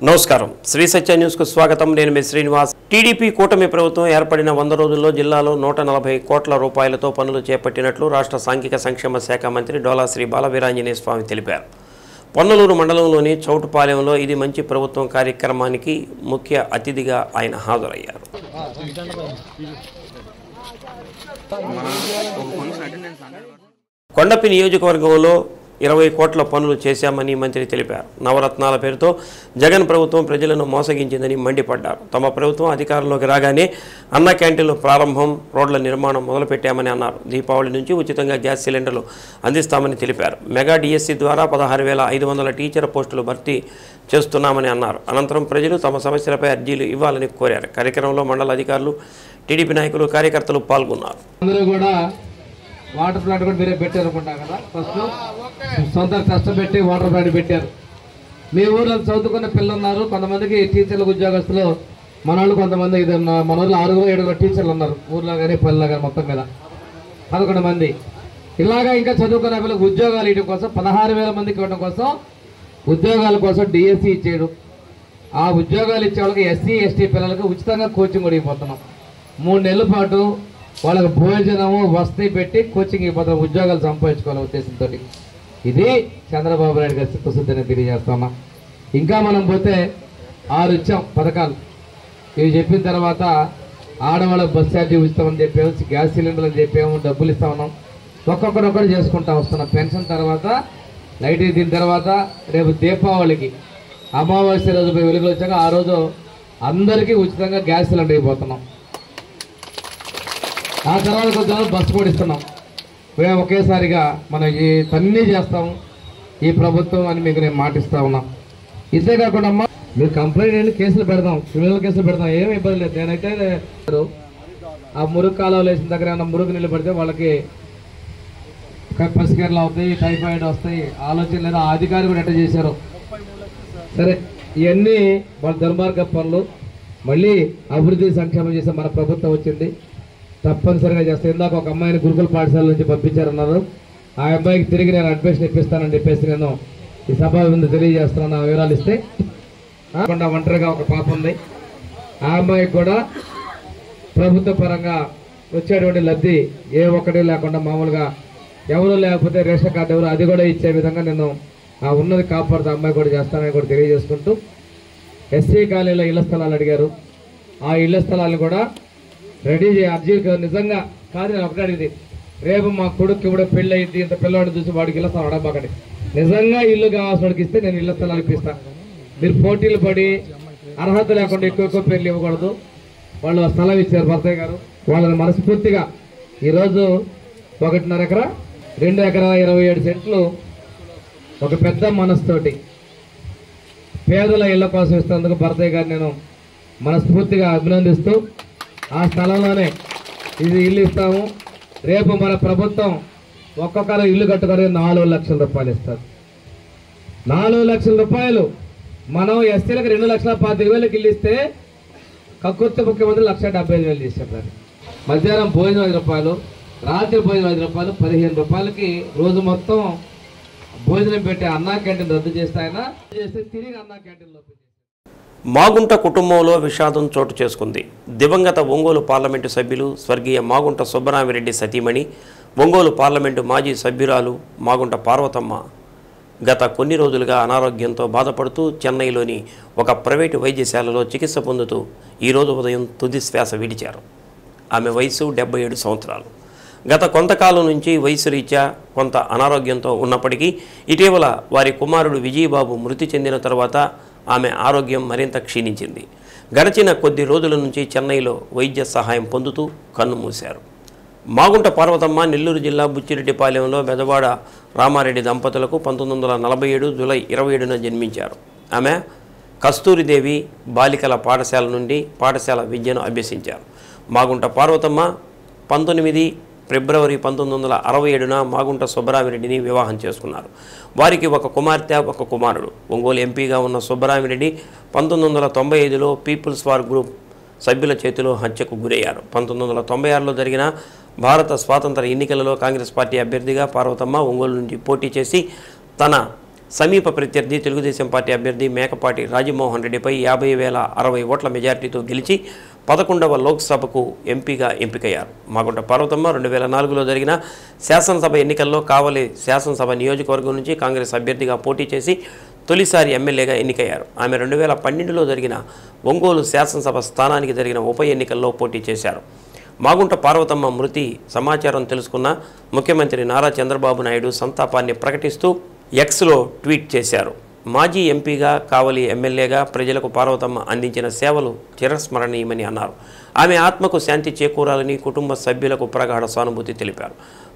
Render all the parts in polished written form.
నమస్కారం శ్రీ సత్య న్యూస్ కు స్వాగతం నేను మీ శ్రీనివాస్ టీడీపీ కూటమి ప్రభుత్వం ఏర్పడిన 100 రోజుల్లో జిల్లాలో 140 కోట్ల రూపాయలతో పనులు చేపట్టినట్లు రాష్ట్ర సాంఘిక సంక్షేమ శాఖ మంత్రి డోలా శ్రీ బాలవీరాంజనేయ స్వామి తెలిపారు. పొన్నలూరు మండలంలోని చౌటుపాలెంలో ఇది మంచి ప్రభుత్వం కార్యక్రమానికి ముఖ్య అతిథిగా ఆయన హాజరయ్యారు. కొండపి నియోజకవర్గంలో 20 కోట్ల పనులు చేశామని మంత్రి తెలిపారు. నవరత్నాల పేరుతో జగన్ ప్రభుత్వం ప్రజలను మోసగించిందని మండిపడ్డారు. తమ ప్రభుత్వం అధికారంలోకి రాగానే అన్న క్యాంటీన్లు ప్రారంభం, రోడ్ల నిర్మాణం మొదలుపెట్టామని అన్నారు. దీపావళి నుంచి ఉచితంగా గ్యాస్ సిలిండర్లు అందిస్తామని తెలిపారు. మెగా డిఎస్సి ద్వారా 16,500 టీచర్ పోస్టులు భర్తీ చేస్తున్నామని అన్నారు. అనంతరం ప్రజలు తమ సమస్యలపై అర్జీలు ఇవ్వాలని కోరారు. కార్యక్రమంలో మండల అధికారులు, టీడీపీ నాయకులు, కార్యకర్తలు పాల్గొన్నారు. వాటర్ ప్లాంట్ కూడా మీరే పెట్టారు అనుకుంటా కదా. ఫస్ట్ సొంత కష్టపెట్టి వాటర్ ప్లాంట్ పెట్టారు. మీ ఊర్లో చదువుకున్న పిల్లలు ఉన్నారు, కొంతమందికి టీచర్లకు ఉద్యోగస్తులు మన వాళ్ళు కొంతమంది మన ఊళ్ళో 6-7 టీచర్లు ఉన్నారు ఊర్లో కానీ పల్లెలో కానీ మొత్తం మీద 11 మంది. ఇలాగా ఇంకా చదువుకున్న పిల్లలకు ఉద్యోగాలు ఇవ్వడం కోసం 16,000 మందికి ఇవ్వడం కోసం ఉద్యోగాల కోసం డిఎస్సి ఇచ్చాడు. ఆ ఉద్యోగాలు ఇచ్చే వాళ్ళకి ఎస్సీ ఎస్టీ పిల్లలకు ఉచితంగా కోచింగ్ కూడా ఇవ్వబోతున్నాం. 3 నెలల పాటు వాళ్ళకి భోజనము వసతి పెట్టి కోచింగ్ ఇవ్వడం, ఉద్యోగాలు సంపాదించుకోవాలనే ఉద్దేశంతో ఇది చంద్రబాబు నాయుడు గారి చిత్తశుద్ధిని తెలియజేస్తున్నా. ఇంకా మనం పోతే 6 ఇచ్చాం పథకాలు. ఇవి చెప్పిన తర్వాత ఆడవాళ్ళకి బస్ ఛార్జీ ఇస్తామని చెప్పాము, గ్యాస్ సిలిండర్లు అని చెప్పాము, డబ్బులు ఇస్తా ఉన్నాం. ఒక్కొక్కరొక్కరు చేసుకుంటా వస్తున్నాం. పెన్షన్ తర్వాత లైట్ దీని తర్వాత రేపు దీపావళికి అమావాస్య రోజు వెలుగులు వచ్చాక ఆ రోజు అందరికీ ఉచితంగా గ్యాస్ సిలిండర్ ఇవ్వబోతున్నాం. ఆ తర్వాత కొంచెం బస్సు కూడా ఇస్తున్నాం. మేము ఒకేసారిగా మనం ఈ అన్నీ చేస్తాము ఈ ప్రభుత్వం అని మీకు నేను మాటిస్తా ఉన్నా. ఇంతే కాకుండా అమ్మా మీరు కంప్లైంట్ ఏంటి, కేసులు పెడదాం, క్రిమినల్ కేసులు పెడదాం, ఏమి ఇబ్బంది లేదు. నేనైతే ఆ మురుగు కాలువలు వేసిన దగ్గర ఏమన్నా మురుగు నీళ్ళు పడితే వాళ్ళకి పసికేరలు అవుతాయి, టైఫాయిడ్ వస్తాయి, ఆలోచన లేదా అధికారి కూడా ఎట్లా చేశారు. సరే, ఇవన్నీ వాళ్ళ దుర్మార్గ పనులు. మళ్ళీ అభివృద్ధి సంక్షేమం చేసే మన ప్రభుత్వం వచ్చింది, తప్పనిసరిగా చేస్తాను. ఇందాక ఒక అమ్మాయిని గురుకుల పాఠశాల నుంచి పంపించారన్నారు. ఆ అమ్మాయికి తిరిగి నేను అడ్మిషన్ ఇప్పిస్తానని చెప్పేసి నేను ఈ సభ ముందు తెలియజేస్తున్నాను. ఆ వివరాలు ఇస్తే కాకుండా ఒంటరిగా ఒక పాప ఉంది. ఆ అమ్మాయికి కూడా ప్రభుత్వ పరంగా వచ్చేటువంటి లబ్ధి ఏ ఒక్కటి లేకుండా మామూలుగా ఎవరు లేకపోతే రేషన్ కార్డు ఎవరు అది కూడా ఇచ్చే విధంగా నేను ఆ ఉన్నది కాపాడుతూ అమ్మాయి కూడా చేస్తానని కూడా తెలియజేసుకుంటూ, ఎస్సీ కాలనీలో ఇళ్ల స్థలాలు అడిగారు. ఆ ఇళ్ల స్థలాలను కూడా రెడీ చేయ అర్జీ నిజంగా కాదు. నేను ఒకటే అడిగింది, రేపు మా కొడుకు కూడా పెళ్ళి అయింది, ఇంత పిల్లవాడిని చూసి వాడికి ఇళ్ల స్థలం అడగబాకండి. నిజంగా ఇల్లు కావాల్సిన వాడికి ఇస్తే నేను ఇళ్ల స్థలాలు ఇప్పిస్తాను. మీరు పోటీలు పడి అర్హత లేకుండా ఎక్కువ పేర్లు ఇవ్వకూడదు. వాళ్ళు స్థలం ఇచ్చారు భర్తయ్య గారు, వాళ్ళని మనస్ఫూర్తిగా ఈరోజు 1.5 ఎకరా 2 ఎకరాల 27 సెంట్లు ఒక పెద్ద మనసుతోటి పేదల ఇళ్ల కోసం ఇస్తున్నందుకు భర్తయ్య గారు నేను మనస్ఫూర్తిగా అభినందిస్తూ, ఆ స్థలంలోనే ఇది ఇల్లు ఇస్తాము. రేపు మన ప్రభుత్వం ఒక్కొక్కరు ఇల్లు కట్టుకొని 4 లక్షల రూపాయలు ఇస్తారు. 4 లక్షల రూపాయలు మనం ఎస్సీలకు 2,25,000 ఇల్లు ఇస్తే కక్కుర్తి ముఖ్యమంత్రి 1,75,000 చేశారు. మధ్యాహ్నం భోజనం 5 రూపాయలు, రాత్రి భోజనం 5 రూపాయలు, 15 రూపాయలకి రోజు మొత్తం భోజనం పెట్టే అన్నా క్యాంటీన్ రద్దు చేస్తే ఆయన చేస్తే తిరిగి అన్నా క్యాంటీన్లో మాగుంట కుటుంబంలో విషాదం చోటు చేసుకుంది. దివంగత ఒంగోలు పార్లమెంటు సభ్యులు స్వర్గీయ మాగుంట సుబ్బరామిరెడ్డి సతీమణి, ఒంగోలు పార్లమెంటు మాజీ సభ్యురాలు మాగుంట పార్వతమ్మ గత కొన్ని రోజులుగా అనారోగ్యంతో బాధపడుతూ చెన్నైలోని ఒక ప్రైవేటు వైద్యశాలలో చికిత్స పొందుతూ ఈరోజు ఉదయం తుది శ్వాస విడిచారు. ఆమె వయసు 77 సంవత్సరాలు. గత కొంతకాలం నుంచి వయసు రీత్యా కొంత అనారోగ్యంతో ఉన్నప్పటికీ ఇటీవల వారి కుమారుడు విజయబాబు మృతి చెందిన తర్వాత ఆమె ఆరోగ్యం మరింత క్షీణించింది. గడిచిన కొద్ది రోజుల నుంచి చెన్నైలో వైద్య సహాయం పొందుతూ కన్నుమూశారు. మాగుంట పార్వతమ్మ నెల్లూరు జిల్లా బుచ్చిరెడ్డిపాలెంలో బెదవాడ రామారెడ్డి దంపతులకు 1947 జూలై 27న జన్మించారు. ఆమె కస్తూరిదేవి బాలికల పాఠశాల నుండి పాఠశాల విద్యను అభ్యసించారు. మాగుంట పార్వతమ్మ 19 ఫిబ్రవరి 1967న మాగుంట సుబ్బరామిరెడ్డిని వివాహం చేసుకున్నారు. వారికి ఒక కుమార్తె, ఒక కుమారుడు. ఒంగోలు ఎంపీగా ఉన్న సుబ్బరామిరెడ్డి 1995లో పీపుల్స్ వార్ గ్రూప్ సభ్యుల చేతిలో హత్యకు గురయ్యారు. 1996లో జరిగిన భారత స్వాతంత్ర ఎన్నికలలో కాంగ్రెస్ పార్టీ అభ్యర్థిగా పార్వతమ్మ ఒంగోలు నుంచి పోటీ చేసి తన సమీప ప్రత్యర్థి తెలుగుదేశం పార్టీ అభ్యర్థి మేకపాటి రాజమోహన్ రెడ్డిపై 50,060 ఓట్ల మెజార్టీతో గెలిచి 11వ లోక్సభకు ఎంపీగా ఎంపికయ్యారు. మాగుంట పార్వతమ్మ 2004లో జరిగిన శాసనసభ ఎన్నికల్లో కావలి శాసనసభ నియోజకవర్గం నుంచి కాంగ్రెస్ అభ్యర్థిగా పోటీ చేసి తొలిసారి ఎమ్మెల్యేగా ఎన్నికయ్యారు. ఆమె 2012లో జరిగిన ఒంగోలు శాసనసభ స్థానానికి జరిగిన ఉప ఎన్నికల్లో పోటీ చేశారు. మాగుంట పార్వతమ్మ మృతి సమాచారం తెలుసుకున్న ముఖ్యమంత్రి నారా చంద్రబాబు నాయుడు సంతాపాన్ని ప్రకటిస్తూ ఎక్స్లో ట్వీట్ చేశారు. మాజీ ఎంపీగా కావలి ఎమ్మెల్యేగా ప్రజలకు పార్వతమ్మ అందించిన సేవలు చిరస్మరణీయమని అన్నారు. ఆమె ఆత్మకు శాంతి చేకూరాలని కుటుంబ సభ్యులకు ప్రగాఢ సానుభూతి తెలిపారు.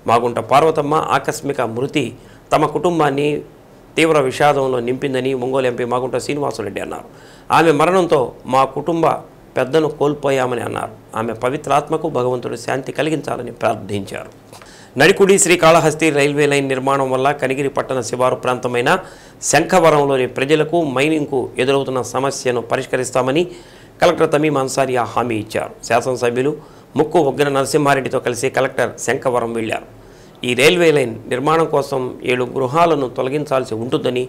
మాగుంట పార్వతమ్మ ఆకస్మిక మృతి తమ కుటుంబాన్ని తీవ్ర విషాదంలో నింపిందని ఒంగోలు ఎంపీ మాగుంట శ్రీనివాసరెడ్డి అన్నారు. ఆమె మరణంతో మా కుటుంబ పెద్దను కోల్పోయామని అన్నారు. ఆమె పవిత్రాత్మకు భగవంతుడు శాంతి కలిగించాలని ప్రార్థించారు. నడికుడి శ్రీకాళహస్తి రైల్వే లైన్ నిర్మాణం వల్ల కనిగిరి పట్టణ శివారు ప్రాంతమైన శంఖవరంలోని ప్రజలకు మైనింగ్కు ఎదురవుతున్న సమస్యను పరిష్కరిస్తామని కలెక్టర్ తమీం అన్సారియా హామీ ఇచ్చారు. శాసనసభ్యులు ముక్కు ఉగ్ర నరసింహారెడ్డితో కలిసి కలెక్టర్ శంఖవరం వెళ్లారు. ఈ రైల్వే లైన్ నిర్మాణం కోసం 7 గృహాలను తొలగించాల్సి ఉంటుందని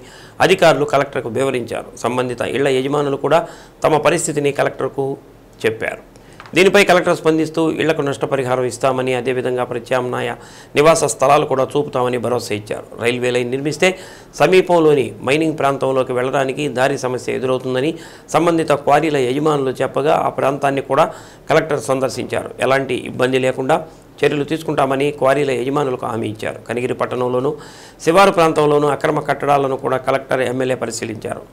అధికారులు కలెక్టర్కు వివరించారు. సంబంధిత ఇళ్ల యజమానులు కూడా తమ పరిస్థితిని కలెక్టర్కు చెప్పారు. దీనిపై కలెక్టర్ స్పందిస్తూ ఇళ్లకు నష్టపరిహారం ఇస్తామని, అదేవిధంగా ప్రత్యామ్నాయ నివాస స్థలాలు కూడా చూపుతామని భరోసా ఇచ్చారు. రైల్వే లైన్ నిర్మిస్తే సమీపంలోని మైనింగ్ ప్రాంతంలోకి వెళ్లడానికి దారి సమస్య ఎదురవుతుందని సంబంధిత క్వారీల యజమానులు చెప్పగా ఆ ప్రాంతాన్ని కూడా కలెక్టర్ సందర్శించారు. ఎలాంటి ఇబ్బంది లేకుండా చర్యలు తీసుకుంటామని క్వారీల యజమానులకు హామీ ఇచ్చారు. కనిగిరి పట్టణంలోనూ శివారు ప్రాంతంలోనూ అక్రమ కట్టడాలను కూడా కలెక్టర్ ఎమ్మెల్యే పరిశీలించారు.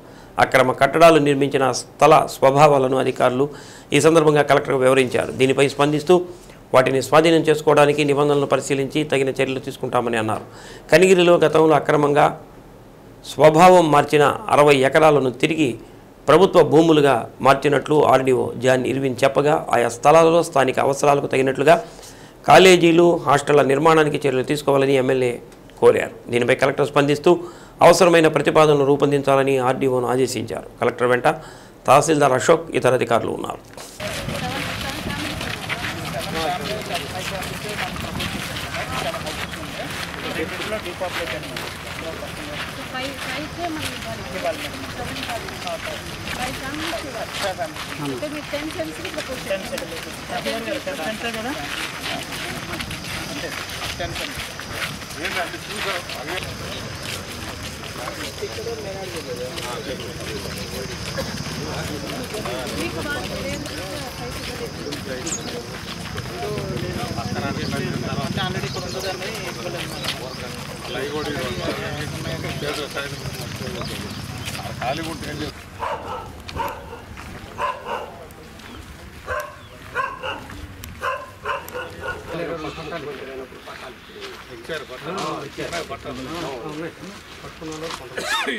అక్రమ కట్టడాలు నిర్మించిన స్థల స్వభావాలను అధికారులు ఈ సందర్భంగా కలెక్టర్కు వివరించారు. దీనిపై స్పందిస్తూ వాటిని స్వాధీనం చేసుకోవడానికి నిబంధనలు పరిశీలించి తగిన చర్యలు తీసుకుంటామని అన్నారు. కనిగిరిలో గతంలో అక్రమంగా స్వభావం మార్చిన 60 ఎకరాలను తిరిగి ప్రభుత్వ భూములుగా మార్చినట్లు ఆర్డీఓ జాన్ ఇర్విన్ చెప్పగా ఆయా స్థలాలలో స్థానిక అవసరాలకు తగినట్లుగా కాలేజీలు, హాస్టళ్ల నిర్మాణానికి చర్యలు తీసుకోవాలని ఎమ్మెల్యే కోరారు. దీనిపై కలెక్టర్ స్పందిస్తూ అవసరమైన ప్రతిపాదనలు రూపొందించాలని ఆర్డీఓను ఆదేశించారు. కలెక్టర్ వెంట తహసీల్దార్ అశోక్, ఇతర అధికారులు ఉన్నారు.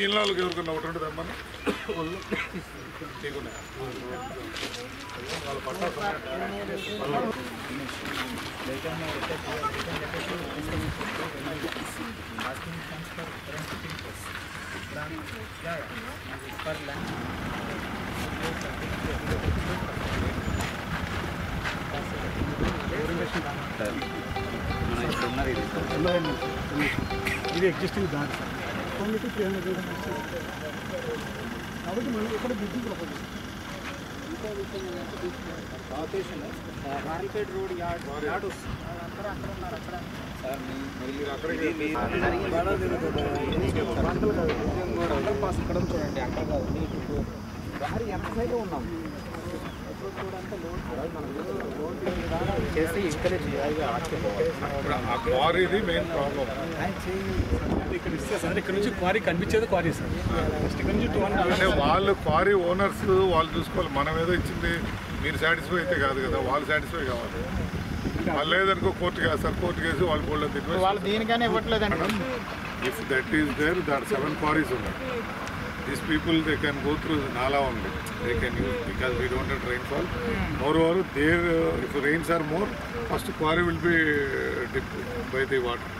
ఇళ్ళకి ఎవరికన్నా ఒకటి ఉంటుంది అమ్మా ఇది ఎగ్జిస్టింగ్ దాని కాబట్టి మనం ఇక్కడ బిల్డింగ్ రాయల్పేట రోడ్ యార్డ్ చూడండి అక్కడ దారి ఎంత సైడ్ ఉన్నాం చేసి ఇక్కడే క్వారీది మెయిన్ ప్రాబ్లం. ఇక్కడ ఇస్తే సార్ ఇక్కడ నుంచి క్వారీ కనిపించేది క్వారీ సార్. ఇక్కడ నుంచి అంటే వాళ్ళు క్వారీ ఓనర్స్ వాళ్ళు చూసుకోవాలి. మనం ఏదో ఇచ్చింది మీరు సాటిస్ఫై అయితే కాదు కదా, వాళ్ళు సాటిస్ఫై కావాలి. వాళ్ళు లేదనుకో కోర్టు కాదు సార్, కోర్టు కేసు వాళ్ళు బోల్డ్ తిరిగి వాళ్ళు దీనికనే ఇవ్వట్లేదండి. If that is there that 7 quarries ఉన్నాయి. These people, they can go through Nala only. They can use because we don't have rainfall. Moreover, there if rains are more, first quarry will be dipped by the water.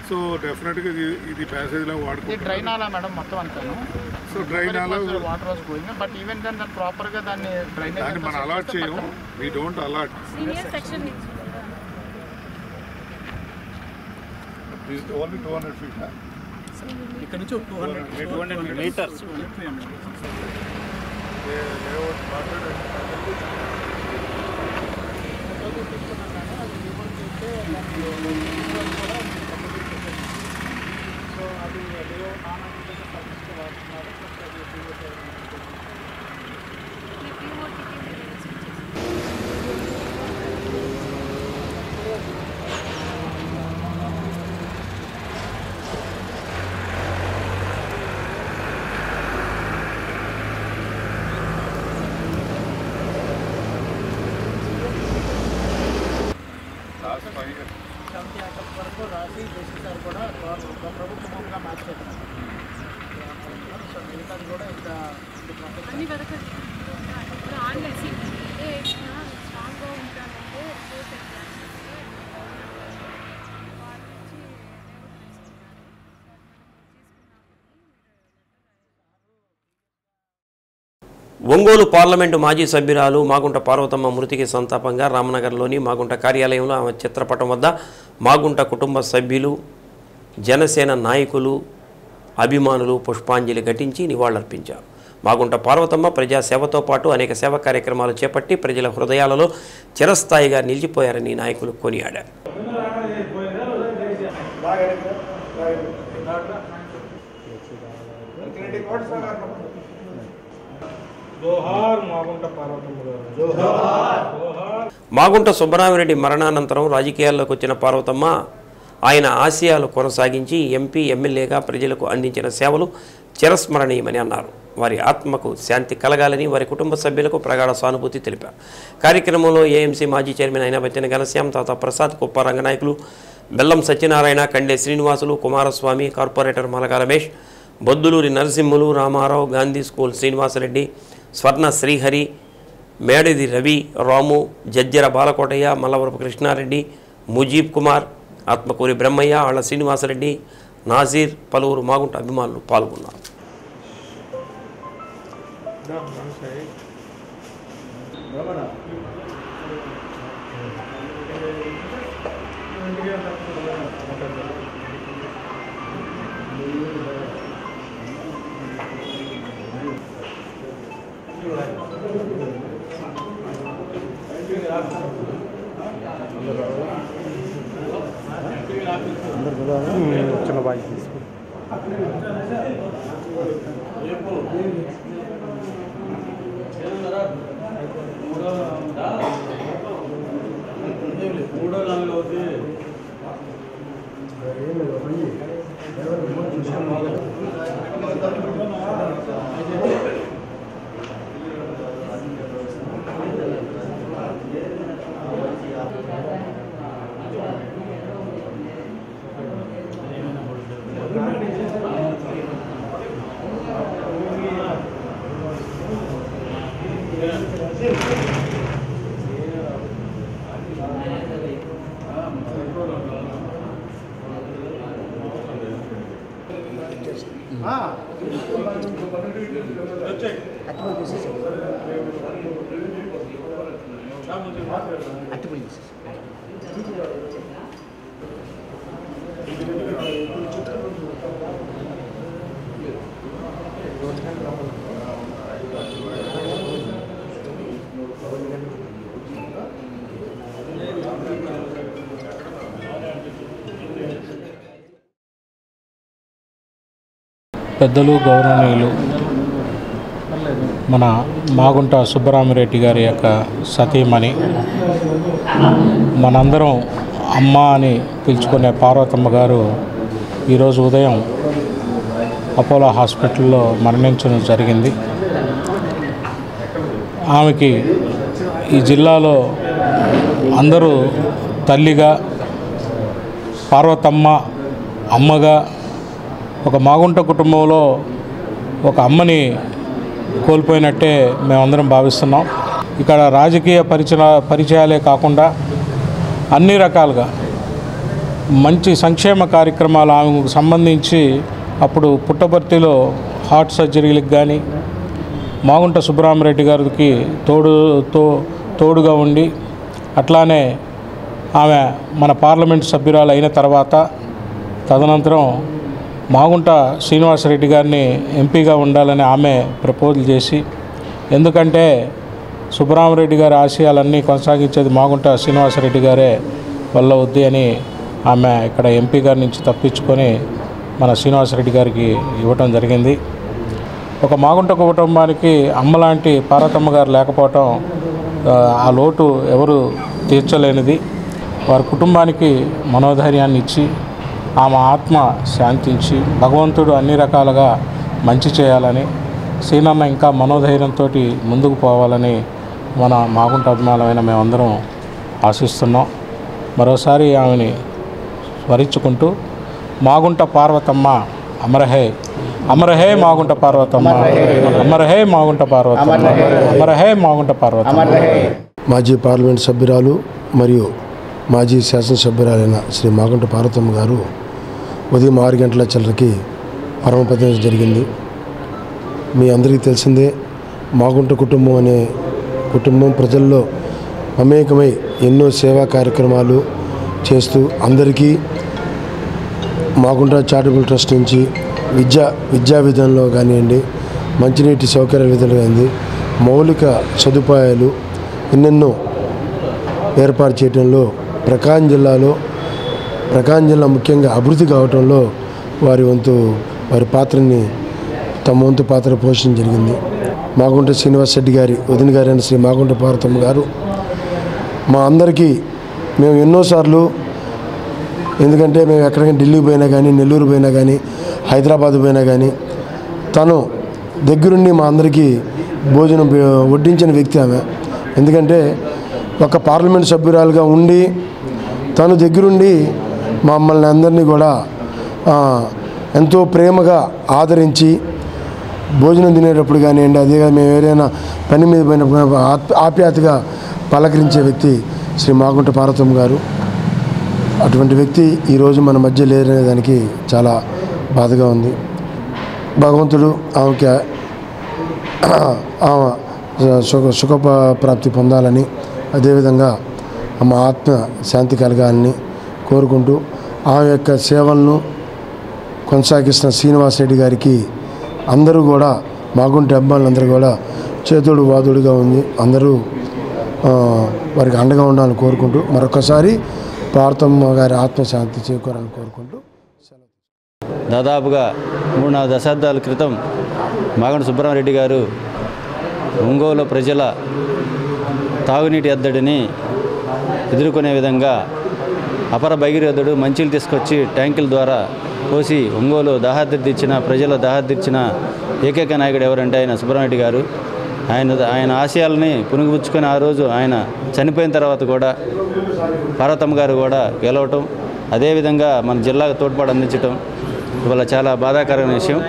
So definitely, the passage la water. The drain nala, madam, mottham antanu. So drain nala water was going, but even then, that proper ga danni drainage. Danni man allot cheyam. We don't allot. Senior section. This is only 200 feet. ఇక్కడ నుంచి 200 metres. వరకు రాసి చేసేసారు కూడా ప్రభుత్వ భూమిగా మార్చేది. So మిగతాది కూడా ఇంకా అన్ని వరకు ఆన్లైన్ స్ట్రాంగ్గా ఉంటానంటే ఒంగోలు పార్లమెంటు మాజీ సభ్యురాలు మాగుంట పార్వతమ్మ మృతికి సంతాపంగా రామనగర్లోని మాగుంట కార్యాలయంలో ఆమె చిత్రపటం వద్ద మాగుంట కుటుంబ సభ్యులు, జనసేన నాయకులు, అభిమానులు పుష్పాంజలి ఘటించి నివాళులర్పించారు. మాగుంట పార్వతమ్మ ప్రజాసేవతో పాటు అనేక సేవా కార్యక్రమాలు చేపట్టి ప్రజల హృదయాలలో చిరస్థాయిగా నిలిచిపోయారని నాయకులు కొనియాడారు. మాగుంట సుబ్బరామిరెడ్డి మరణానంతరం రాజకీయాల్లోకి వచ్చిన పార్వతమ్మ ఆయన ఆశయాలు కొనసాగించి ఎంపీ, ఎమ్మెల్యేగా ప్రజలకు అందించిన సేవలు చిరస్మరణీయమని అన్నారు. వారి ఆత్మకు శాంతి కలగాలని వారి కుటుంబ సభ్యులకు ప్రగాఢ సానుభూతి తెలిపారు. కార్యక్రమంలో ఏఎంసీ మాజీ చైర్మన్ అయినబత్తిన ఘనశ్యామ్, తాత ప్రసాద్, కుప్ప రంగనాయకులు, బెల్లం Satyanarayana, Kande Srinivasulu, Kumaraswamy, corporator Malaga Ramesh, Bodduluri Narasimhulu, Ramarao, Gandhi school Srinivasa Reddy, స్వర్ణ శ్రీహరి, మేడిది రవి, రాము, జజ్జర బాలకోటయ్య, మల్లవరపు కృష్ణారెడ్డి, ముజీబ్ కుమార్, ఆత్మకూరి బ్రహ్మయ్య, ఆళ్ల శ్రీనివాసరెడ్డి, నాజీర్, పలువురు మాగుంట అభిమానులు పాల్గొన్నారు. చిన్న బాయ్ తీసుకో. పెద్దలు, గౌరవనీయులు మన మాగుంట సుబ్బరామిరెడ్డి గారి యొక్క సతీమణి, మనందరం అమ్మ అని పిలుచుకునే పార్వతమ్మ గారు ఈరోజు ఉదయం అపోలో హాస్పిటల్లో మరణించడం జరిగింది. ఆమెకి ఈ జిల్లాలో అందరూ తల్లిగా, పార్వతమ్మ అమ్మగా, ఒక మాగుంట కుటుంబంలో ఒక అమ్మని కోల్పోయినట్టే మేమందరం భావిస్తున్నాం. ఇక్కడ రాజకీయ పరిచయాలే కాకుండా అన్ని రకాలుగా మంచి సంక్షేమ కార్యక్రమాలు ఆమెకు సంబంధించి అప్పుడు పుట్టపర్తిలో హార్ట్ సర్జరీలకు కానీ మాగుంట సుబ్బరామిరెడ్డి గారికి తోడుగా ఉండి, అట్లానే ఆమె మన పార్లమెంట్ సభ్యురాలు అయిన తర్వాత తదనంతరం మాగుంట శ్రీనివాసరెడ్డి గారిని ఎంపీగా ఉండాలని ఆమె ప్రపోజల్ చేసి, ఎందుకంటే సుబ్బరామరెడ్డి గారి ఆశయాలన్నీ కొనసాగించేది మాగుంట శ్రీనివాసరెడ్డి గారే వల్ల వద్ది అని ఆమె ఇక్కడ ఎంపీ గారి నుంచి తప్పించుకొని మన శ్రీనివాసరెడ్డి గారికి ఇవ్వటం జరిగింది. ఒక మాగుంట కుటుంబానికి అమ్మలాంటి పార్వతమ్మ గారు లేకపోవటం ఆ లోటు ఎవరు తీర్చలేనిది. వారి కుటుంబానికి మనోధైర్యాన్ని ఇచ్చి ఆమె ఆత్మ శాంతించి భగవంతుడు అన్ని రకాలుగా మంచి చేయాలని, సీనన్న ఇంకా మనోధైర్యంతో ముందుకు పోవాలని మన మాగుంట అభిమానమైన మేమందరం ఆశిస్తున్నాం. మరోసారి ఆమెని స్మరించుకుంటూ మాగుంట పార్వతమ్మ అమరహే, అమరహే మాగుంట పార్వతమ్మ, అమరహే మాగుంట పార్వతమ్మ, అమరహే మాగుంట పార్వతమ్మ. మాజీ పార్లమెంట్ సభ్యురాలు మరియు మాజీ శాసనసభ్యురాలైన శ్రీ మాగుంట పార్వతమ్మ గారు ఉదయం 6 గంటల చిల్లరకి పరమపదించడం జరిగింది. మీ అందరికీ తెలిసిందే, మాగుంట కుటుంబం అనే కుటుంబం ప్రజల్లో మమేకమై ఎన్నో సేవా కార్యక్రమాలు చేస్తూ అందరికీ మాగుంట చారిటబుల్ ట్రస్ట్ నుంచి విద్యా విధానంలో కానివ్వండి, మంచినీటి సౌకర్యాల విధానం కానివ్వండి, మౌలిక సదుపాయాలు ఎన్నెన్నో ఏర్పాటు చేయడంలో ప్రకాశం జిల్లా ముఖ్యంగా అభివృద్ధి కావడంలో వారి పాత్రని తమ వంతు పాత్ర పోషించడం జరిగింది. మాగుంట శ్రీనివాసరెడ్డి గారి వదిన గారైన శ్రీ మాగుంట పార్వతమ్మ గారు మా అందరికీ, మేము ఎన్నోసార్లు, ఎందుకంటే మేము ఎక్కడికైనా ఢిల్లీ పోయినా కానీ, నెల్లూరు పోయినా కానీ, హైదరాబాద్ పోయినా కానీ తను దగ్గరుండి మా అందరికీ భోజనం వడ్డించిన వ్యక్తి ఆమె. ఎందుకంటే ఒక పార్లమెంట్ సభ్యురాలుగా ఉండి తను దగ్గరుండి మమ్మల్ని అందరినీ కూడా ఎంతో ప్రేమగా ఆదరించి భోజనం తినేటప్పుడు కానివ్వండి, అదే మేము ఏదైనా పని మీద పోయిన ఆప్యాయతగా పలకరించే వ్యక్తి శ్రీ మాగుంట పార్వతమ్మ గారు. అటువంటి వ్యక్తి ఈరోజు మన మధ్య లేరనే దానికి చాలా బాధగా ఉంది. భగవంతుడు ఆమెకి ఆమె సుఖప్రాప్తి పొందాలని, అదేవిధంగా ఆమె ఆత్మ శాంతి కలగాలని కోరుకుంటూ ఆమె యొక్క సేవలను కొనసాగిస్తున్న శ్రీనివాసరెడ్డి గారికి అందరూ కూడా, మాగుంట అభిమానులందరూ కూడా చేతుడు వాదుడుగా ఉంది, అందరూ వారికి అండగా ఉండాలని కోరుకుంటూ మరొకసారి పార్వతమ్మ గారి ఆత్మశాంతి చేకూరాలని కోరుకుంటూ దాదాపుగా 3-4 దశాబ్దాల క్రితం మాగుంట సుబ్బరామరెడ్డి గారు ఒంగోలు ప్రజల తాగునీటి ఎద్దడిని ఎదుర్కొనే విధంగా అపర భగీరథుడు మంచిలు తీసుకొచ్చి ట్యాంకుల ద్వారా పోసి ఒంగోలు ప్రజల దాహార్దిచ్చిన ఏకైక నాయకుడు ఎవరంటే ఆయన సుబ్బరామరెడ్డి గారు. ఆయన ఆశయాలని పునుగుపుచ్చుకొని ఆ రోజు ఆయన చనిపోయిన తర్వాత కూడా పార్వతమ్మ గారు కూడా గెలవటం, అదేవిధంగా మన జిల్లాకు తోడ్పాటు అందించడం ఇవాళ చాలా బాధాకరమైన విషయం.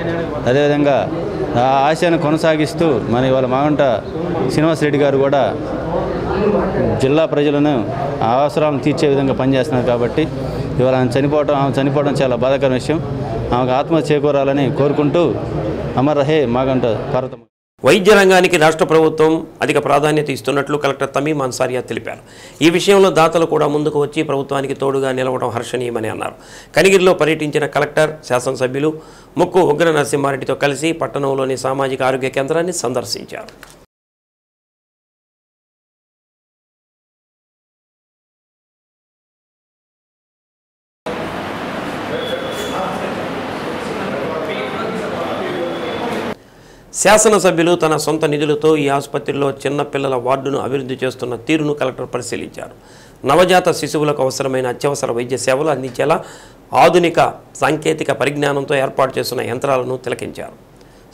అదేవిధంగా ఆ ఆశయాన్ని కొనసాగిస్తూ మన ఇవాళ మాగుంట శ్రీనివాసరెడ్డి గారు కూడా జిల్లా ప్రజలను అవసరాలను తీర్చే విధంగా పనిచేస్తున్నారు. కాబట్టి ఇవాళ ఆమె చనిపోవడం చాలా బాధాకరమైన విషయం. ఆమెకు ఆత్మ చేకూరాలని కోరుకుంటూ అమర్ రహే మాగుంట పార్వతమ్మ. వైద్య రంగానికి రాష్ట్ర ప్రభుత్వం అధిక ప్రాధాన్యత ఇస్తున్నట్లు కలెక్టర్ తమీం అన్సారియా తెలిపారు. ఈ విషయంలో దాతలు కూడా ముందుకు వచ్చి ప్రభుత్వానికి తోడుగా నిలవడం హర్షణీయమని అన్నారు. కనిగిరిలో పర్యటించిన కలెక్టర్ శాసనసభ్యులు ముక్కు ఉగ్ర నరసింహారెడ్డితో కలిసి పట్టణంలోని సామాజిక ఆరోగ్య కేంద్రాన్ని సందర్శించారు. శాసనసభ్యులు తన సొంత నిధులతో ఈ ఆసుపత్రిలో చిన్నపిల్లల వార్డును అభివృద్ధి చేస్తున్న తీరును కలెక్టర్ పరిశీలించారు. నవజాత శిశువులకు అవసరమైన అత్యవసర వైద్య సేవలు అందించేలా ఆధునిక సాంకేతిక పరిజ్ఞానంతో ఏర్పాటు చేస్తున్న యంత్రాలను తిలకించారు.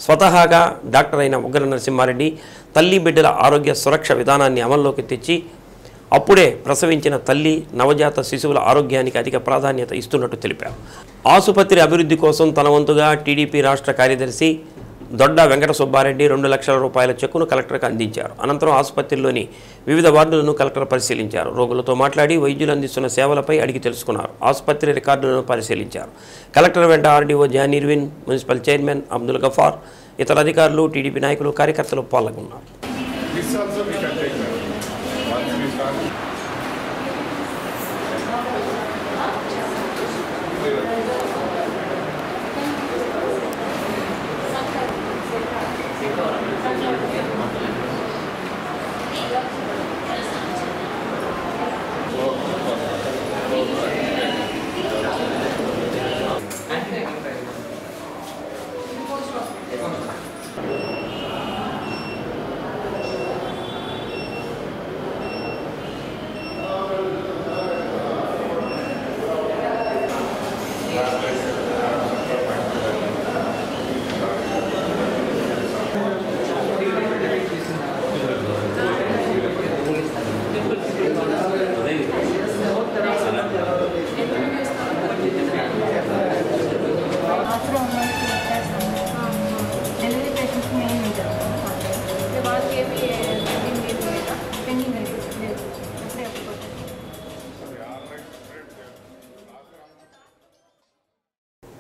స్వతహాగా డాక్టర్ అయిన ఉగ్ర నరసింహారెడ్డి తల్లి బిడ్డల ఆరోగ్య సురక్ష విధానాన్ని అమల్లోకి తెచ్చి అప్పుడే ప్రసవించిన తల్లి నవజాత శిశువుల ఆరోగ్యానికి అధిక ప్రాధాన్యత ఇస్తున్నట్టు తెలిపారు. ఆసుపత్రి అభివృద్ధి కోసం తన వంతుగా టీడీపీ రాష్ట్ర కార్యదర్శి దొడ్డ వెంకట సుబ్బారెడ్డి 2 లక్షల రూపాయల చెక్కును కలెక్టర్కు అందించారు. అనంతరం ఆసుపత్రిలోని వివిధ వార్డులను కలెక్టర్ పరిశీలించారు. రోగులతో మాట్లాడి వైద్యులు అందిస్తున్న సేవలపై అడిగి తెలుసుకున్నారు. ఆసుపత్రి రికార్డులను పరిశీలించారు. కలెక్టర్ వెంట RDO John Irwin, municipal chairman Abdul Gaffar, ఇతర అధికారులు, టీడీపీ నాయకులు, కార్యకర్తలు పాల్గొన్నారు.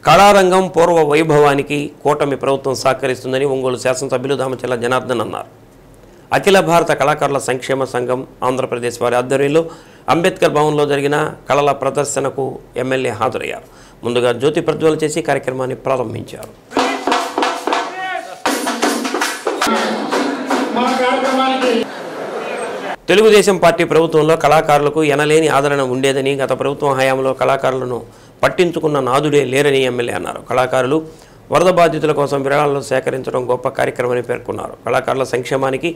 కళారంగం పూర్వ వైభవానికి కూటమి ప్రభుత్వం సహకరిస్తుందని ఒంగోలు శాసనసభ్యులు దామచల్ల జనార్దన్ అన్నారు. అఖిల భారత కళాకారుల సంక్షేమ సంఘం ఆంధ్రప్రదేశ్ వారి ఆధ్వర్యంలో అంబేద్కర్ భవన్లో జరిగిన కళల ప్రదర్శనకు ఎమ్మెల్యే హాజరయ్యారు. ముందుగా జ్యోతి ప్రజ్వలన చేసి కార్యక్రమాన్ని ప్రారంభించారు. తెలుగుదేశం పార్టీ ప్రభుత్వంలో కళాకారులకు ఎనలేని ఆదరణ ఉండేదని, గత ప్రభుత్వం హయాంలో కళాకారులను పట్టించుకున్న నాదుడే లేరని ఎమ్మెల్యే అన్నారు. కళాకారులు వరద బాధితుల కోసం విరాళాలు సేకరించడం గొప్ప కార్యక్రమని పేర్కొన్నారు. కళాకారుల సంక్షేమానికి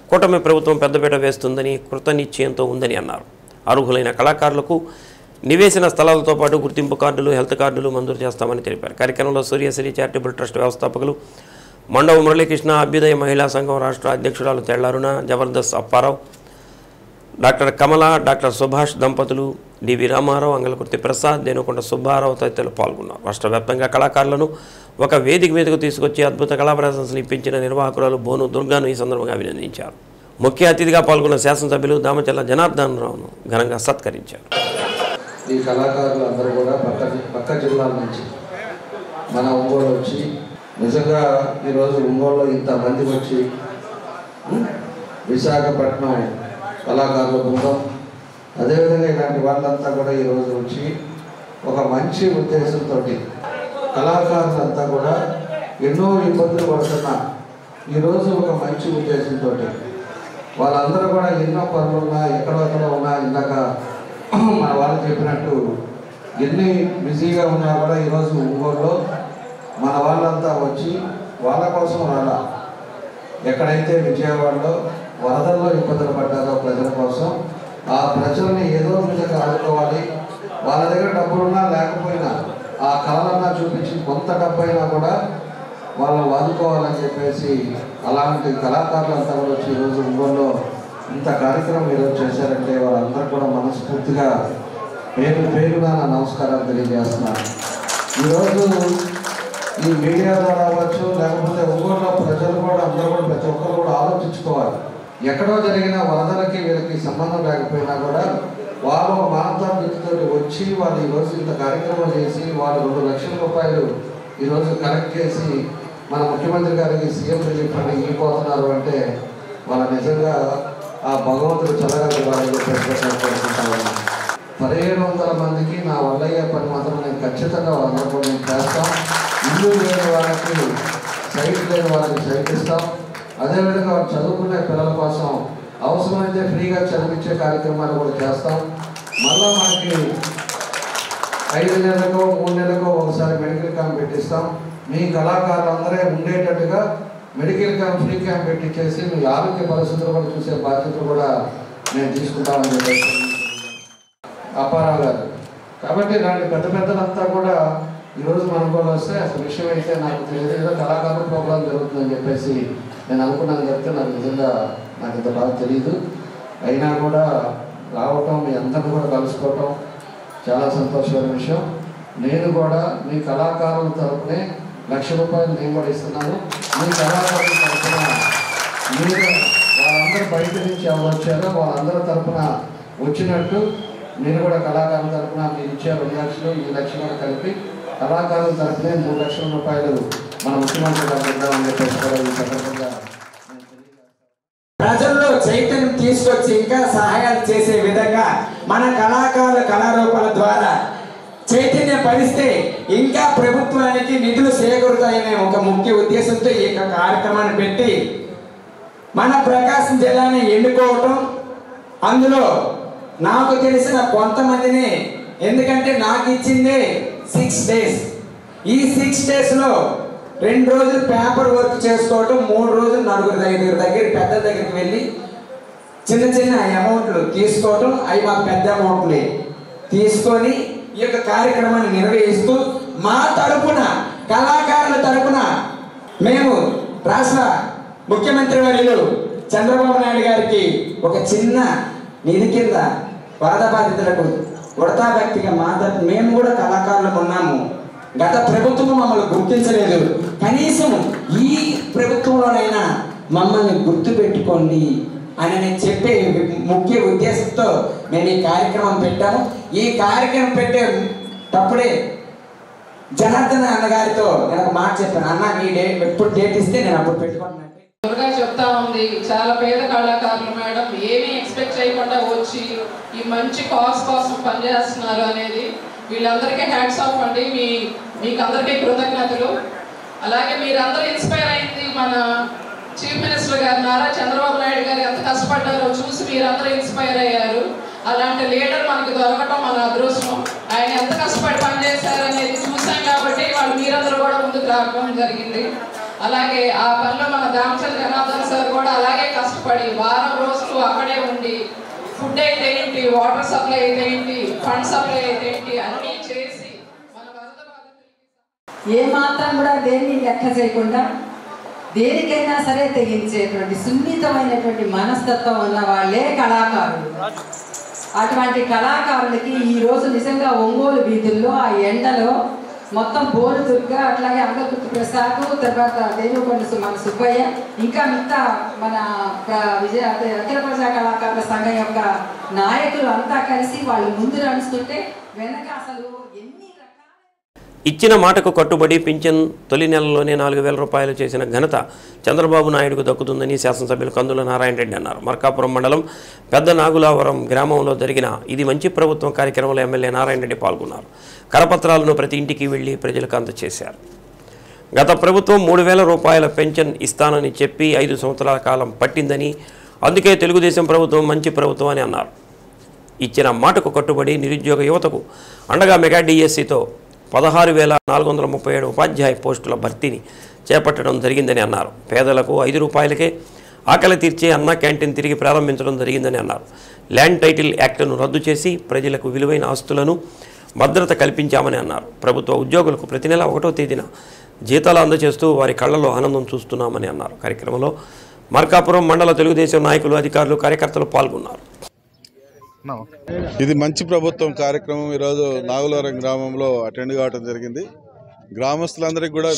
కూటమి ప్రభుత్వం పెద్దపీట వేస్తుందని, కృతనిశ్చయంతో ఉందని అన్నారు. అర్హులైన కళాకారులకు నివేశన స్థలాలతో పాటు గుర్తింపు కార్డులు, హెల్త్ కార్డులు మంజూరు చేస్తామని తెలిపారు. కార్యక్రమంలో సూర్యశ్రీ చారిటబుల్ ట్రస్ట్ వ్యవస్థాపకులు మండవ మురళీకృష్ణ, అభ్యుదయ మహిళా సంఘం రాష్ట్ర అధ్యక్షురాలు తెళ్లారున, జబర్దస్త్ అప్పారావు, డాక్టర్ కమల, డాక్టర్ సుభాష్ దంపతులు, డివి రామారావు, అంగలకుర్తి ప్రసాద్, దేనుకొండ సుబ్బారావు తదితరులు పాల్గొన్నారు. రాష్ట్ర వ్యాప్తంగా కళాకారులను ఒక వేదిక మీదకు తీసుకొచ్చి అద్భుత కళా ప్రదర్శనలు ఇప్పించిన నిర్వాహకురాలు బోను దుర్గాను ఈ సందర్భంగా అభినందించారు. ముఖ్య అతిథిగా పాల్గొన్న శాసనసభ్యులు దామచల్ల జనార్దన్ రావును ఘనంగా సత్కరించారు. ఈ కళాకారులు అందరూ కూడా పక్క జిల్లాల నుంచి మన ఒంగోలు వచ్చి, నిజంగా ఈరోజు ఒంగోలులో ఇంతమంది వచ్చి విశాఖపట్నం కళాకారుల బృందం, అదేవిధంగా ఇలాంటి వాళ్ళంతా కూడా ఈరోజు వచ్చి ఒక మంచి ఉద్దేశంతో, కళాకారులంతా కూడా ఎన్నో ఇబ్బందులు పడుతున్న ఈరోజు ఒక మంచి ఉద్దేశంతో వాళ్ళందరూ కూడా ఎన్నో పనులున్నా ఎక్కడెక్కడ ఉన్నా, ఇందాక మన వాళ్ళు చెప్పినట్టు ఎన్ని బిజీగా ఉన్నా కూడా ఈరోజు ఒంగోలులో మన వాళ్ళంతా వచ్చి వాళ్ళ కోసం రాలా. ఎక్కడైతే విజయవాడలో వరదల్లో ఇబ్బందులు పడ్డారో ప్రజల కోసం, ఆ ప్రజల్ని ఏదో విధంగా ఆదుకోవాలి. వాళ్ళ దగ్గర డబ్బులున్నా లేకపోయినా ఆ కళలన్నా చూపించి కొంత డబ్బైనా కూడా వాళ్ళని ఆదుకోవాలని చెప్పేసి అలాంటి కళాకారులంతా కూడా వచ్చి ఈరోజు ఒంగోలులో ఇంత కార్యక్రమం ఈరోజు చేశారంటే వాళ్ళందరూ కూడా మనస్ఫూర్తిగా పేరున నమస్కారాలు తెలియజేస్తున్నారు. ఈరోజు ఈ మీడియా ద్వారా అవ్వచ్చు, లేకపోతే ఒంగోలులో ప్రజలు కూడా అందరూ కూడా ప్రతి ఒక్కరు కూడా ఆలోచించుకోవాలి. ఎక్కడో జరిగిన వరదలకి వీళ్ళకి సంబంధం లేకపోయినా కూడా వాళ్ళు మానవతాభివృద్ధితో వచ్చి వాళ్ళు ఈరోజు ఇంత కార్యక్రమం చేసి వాళ్ళు 2 లక్షల రూపాయలు ఈరోజు కలెక్ట్ చేసి మన ముఖ్యమంత్రి గారికి సీఎం రిలీఫ్ ఫండ్ ఇవ్వబోతున్నారు అంటే వాళ్ళ నిజంగా ఆ భగవంతుడు చల్లగా వాళ్ళని కోరుకుంటాను. 1700 మందికి నా వల్ల అయ్యే పని మాత్రం నేను ఖచ్చితంగా వాళ్ళందరూ నేను చేస్తాం. ఇల్లు లేని వాళ్ళకి సైట్ లేని వాళ్ళకి సైట్ ఇస్తాం. అదేవిధంగా వాళ్ళు చదువుకునే పిల్లల కోసం అవసరమైతే ఫ్రీగా చదివించే కార్యక్రమాలు కూడా చేస్తాం. మళ్ళీ మనకి 5 నెలలకో 3 నెలలకో ఒకసారి మెడికల్ క్యాంప్ పెట్టిస్తాం. మీ కళాకారులందరే ఉండేటట్టుగా మెడికల్ క్యాంప్, ఫ్రీ క్యాంప్ పెట్టించేసి మీ ఆరోగ్య పరిస్థితులు కూడా చూసే బాధ్యతలు కూడా నేను తీసుకుంటామని చెప్పేసి అప్పారావు గారు. కాబట్టి ఇలాంటి పెద్దలంతా కూడా ఈరోజు మన కూడా వస్తే అసలు విషయం అయితే నాకు తెలియదు. ఏదో కళాకారుల ప్రోగ్రాం జరుగుతుందని చెప్పేసి నేను అనుకున్నాను చెప్తే నాకు నిజంగా నాకు ఇంత బాగా తెలియదు. అయినా కూడా రావటం, మీ అందరిని కూడా కలుసుకోవటం చాలా సంతోషమైన విషయం. నేను కూడా మీ కళాకారుల తరపునే 1,00,000 రూపాయలు నేను కూడా ఇస్తున్నాను. మీ కళాకారుల తరఫున మీరు వాళ్ళందరూ బయట నుంచి ఎవరు వచ్చారో వాళ్ళందరి తరఫున వచ్చినట్టు మీరు కూడా కళాకారుల తరఫున మీరు ఇచ్చే 2 లక్షలు, ఈ 1 లక్షలు కూడా కలిపి కళాకారుల తరఫునే 3 లక్షల రూపాయలు మన ముఖ్యమంత్రి గారు ఇద్దామని చెప్పేసి కూడా ఈ సందర్భంగా ప్రజల్లో చైతన్యం తీసుకొచ్చి ఇంకా సహాయాలు చేసే విధంగా మన కళాకారుల కళారూపాల ద్వారా చైతన్యం పరిస్తే ఇంకా ప్రభుత్వానికి నిధులు సేకూరుతాయనే ఒక ముఖ్య ఉద్దేశంతో ఈ కార్యక్రమాన్ని పెట్టి మన ప్రకాశం జిల్లాని ఎన్నుకోవటం, అందులో నాకు తెలిసిన కొంతమందిని, ఎందుకంటే నాకు ఇచ్చింది 6 డేస్. ఈ 6 డేస్లో 2 రోజులు పేపర్ వర్క్ చేసుకోవటం, 3 రోజులు 4-5 దగ్గర పెద్ద దగ్గరికి వెళ్ళి చిన్న అమౌంట్లు తీసుకోవటం, అవి మాకు పెద్ద అమౌంట్లే తీసుకొని ఈ యొక్క కార్యక్రమాన్ని నిర్వహిస్తూ మా తరపున కళాకారుల తరపున మేము రాష్ట్ర ముఖ్యమంత్రి వర్యులు చంద్రబాబు నాయుడు గారికి ఒక చిన్న నిధి కింద వరద బాధితులకు ఉడతా వ్యక్తిగా మేము కూడా కళాకారులు ఉన్నాము. గత ప్రభుత్వం మమ్మల్ని గుర్తించలేదు, కనీసం ఈ ప్రభుత్వంలోనైనా మమ్మల్ని గుర్తు పెట్టుకోండి అని నేను చెప్పే ముఖ్య ఉద్దేశంతో మేము ఈ కార్యక్రమం పెట్టాము. ఈ కార్యక్రమం పెట్టేటప్పుడే జనార్దన్ అన్నగారితో నేను ఒక మాట చెప్పాను, అన్న మీ ఎప్పుడు డేట్ ఇస్తే నేను అప్పుడు పెట్టుకుంటున్నాను. త్వరగా చెప్తా ఉంది, చాలా పేద కళాకారులు మేడం ఏమీ ఎక్స్పెక్ట్ చేయకుండా వచ్చి ఈ మంచి కాజ్ కోసం పనిచేస్తున్నారు అనేది వీళ్ళందరికీ హ్యాట్స్ ఆఫ్ అండి. మీకు అందరికీ కృతజ్ఞతలు. అలాగే మీరందరూ ఇన్స్పైర్ అయింది మన చీఫ్ మినిస్టర్ గారు నారా చంద్రబాబు నాయుడు గారు ఎంత కష్టపడ్డారో చూసి మీరందరూ ఇన్స్పైర్ అయ్యారు. అలాంటి లీడర్ మనకి దొరకటం మన అదృష్టం. ఆయన ఎంత కష్టపడి పనిచేశారు అనేది చూసాం కాబట్టి వాళ్ళు మీరందరూ కూడా ముందుకు రావడం జరిగింది. అలాగే ఆ పనిలో మన దామచంద్ర జనార్దన్ సార్ కూడా అలాగే కష్టపడి వారం రోజులు అక్కడే ఉండి ఫుడ్ అయితే ఏంటి, వాటర్ సప్లై అయితే ఏంటి, ఫండ్ సప్లై అయితే ఏంటి అన్నీ చేసి మన వరద బాధితులకి ఏమాత్రం కూడా దేన్ని లెక్క చేయకుండా దేనికైనా సరే తెగించేటువంటి సున్నితమైనటువంటి మనస్తత్వం ఉన్న వాళ్ళే కళాకారులు. అటువంటి కళాకారులకి ఈరోజు నిజంగా ఒంగోలు వీధుల్లో ఆ ఎండలో మొత్తం బోలు దుర్గ, అట్లాగే అంగకుర్తి ప్రసాద్, తర్వాత దేనుకొండ మన సుబ్బయ్య, ఇంకా మిగతా మన అఖిల ప్రజా కళాకారుల సంఘం యొక్క నాయకులు అంతా కలిసి వాళ్ళు ముందు నడుస్తుంటే వెనక అసలు ఎన్ని రకాల ఇచ్చిన మాటకు కట్టుబడి పింఛన్ తొలి నెలలోనే 4,000 రూపాయలు చేసిన ఘనత చంద్రబాబు నాయుడుకు దక్కుతుందని శాసనసభ్యులు కందుల నారాయణ రెడ్డి అన్నారు. మార్కాపురం మండలం పెద్ద నాగులావరం గ్రామంలో జరిగిన ఇది మంచి ప్రభుత్వం కార్యక్రమంలో ఎమ్మెల్యే నారాయణ రెడ్డి పాల్గొన్నారు. కరపత్రాలను ప్రతి ఇంటికి వెళ్లి ప్రజలకు అందజేశారు. గత ప్రభుత్వం 3,000 రూపాయల పెన్షన్ ఇస్తానని చెప్పి 5 సంవత్సరాల కాలం పట్టిందని, అందుకే తెలుగుదేశం ప్రభుత్వం మంచి ప్రభుత్వం అని అన్నారు. ఇచ్చిన మాటకు కట్టుబడి నిరుద్యోగ యువతకు అండగా మెగా డిఎస్సితో 16,437 ఉపాధ్యాయ పోస్టుల భర్తీని చేపట్టడం జరిగిందని అన్నారు. పేదలకు 5 రూపాయలకే ఆకలి తీర్చే అన్న క్యాంటీన్ తిరిగి ప్రారంభించడం జరిగిందని అన్నారు. ల్యాండ్ టైటిల్ యాక్ట్ను రద్దు చేసి ప్రజలకు విలువైన ఆస్తులను భద్రత కల్పించామని అన్నారు. ప్రభుత్వ ఉద్యోగులకు ప్రతి నెల 1వ తేదీన జీతాలు అందజేస్తూ వారి కళ్లలో ఆనందం చూస్తున్నామని అన్నారు. కార్యక్రమంలో మార్కాపురం మండల తెలుగుదేశం నాయకులు, అధికారులు, కార్యకర్తలు పాల్గొన్నారు. ఇది మంచి ప్రభుత్వం కార్యక్రమం ఈరోజు నాగులవరం గ్రామంలో అటెండ్ కావడం జరిగింది. గ్రామస్తులందరికీ కూడా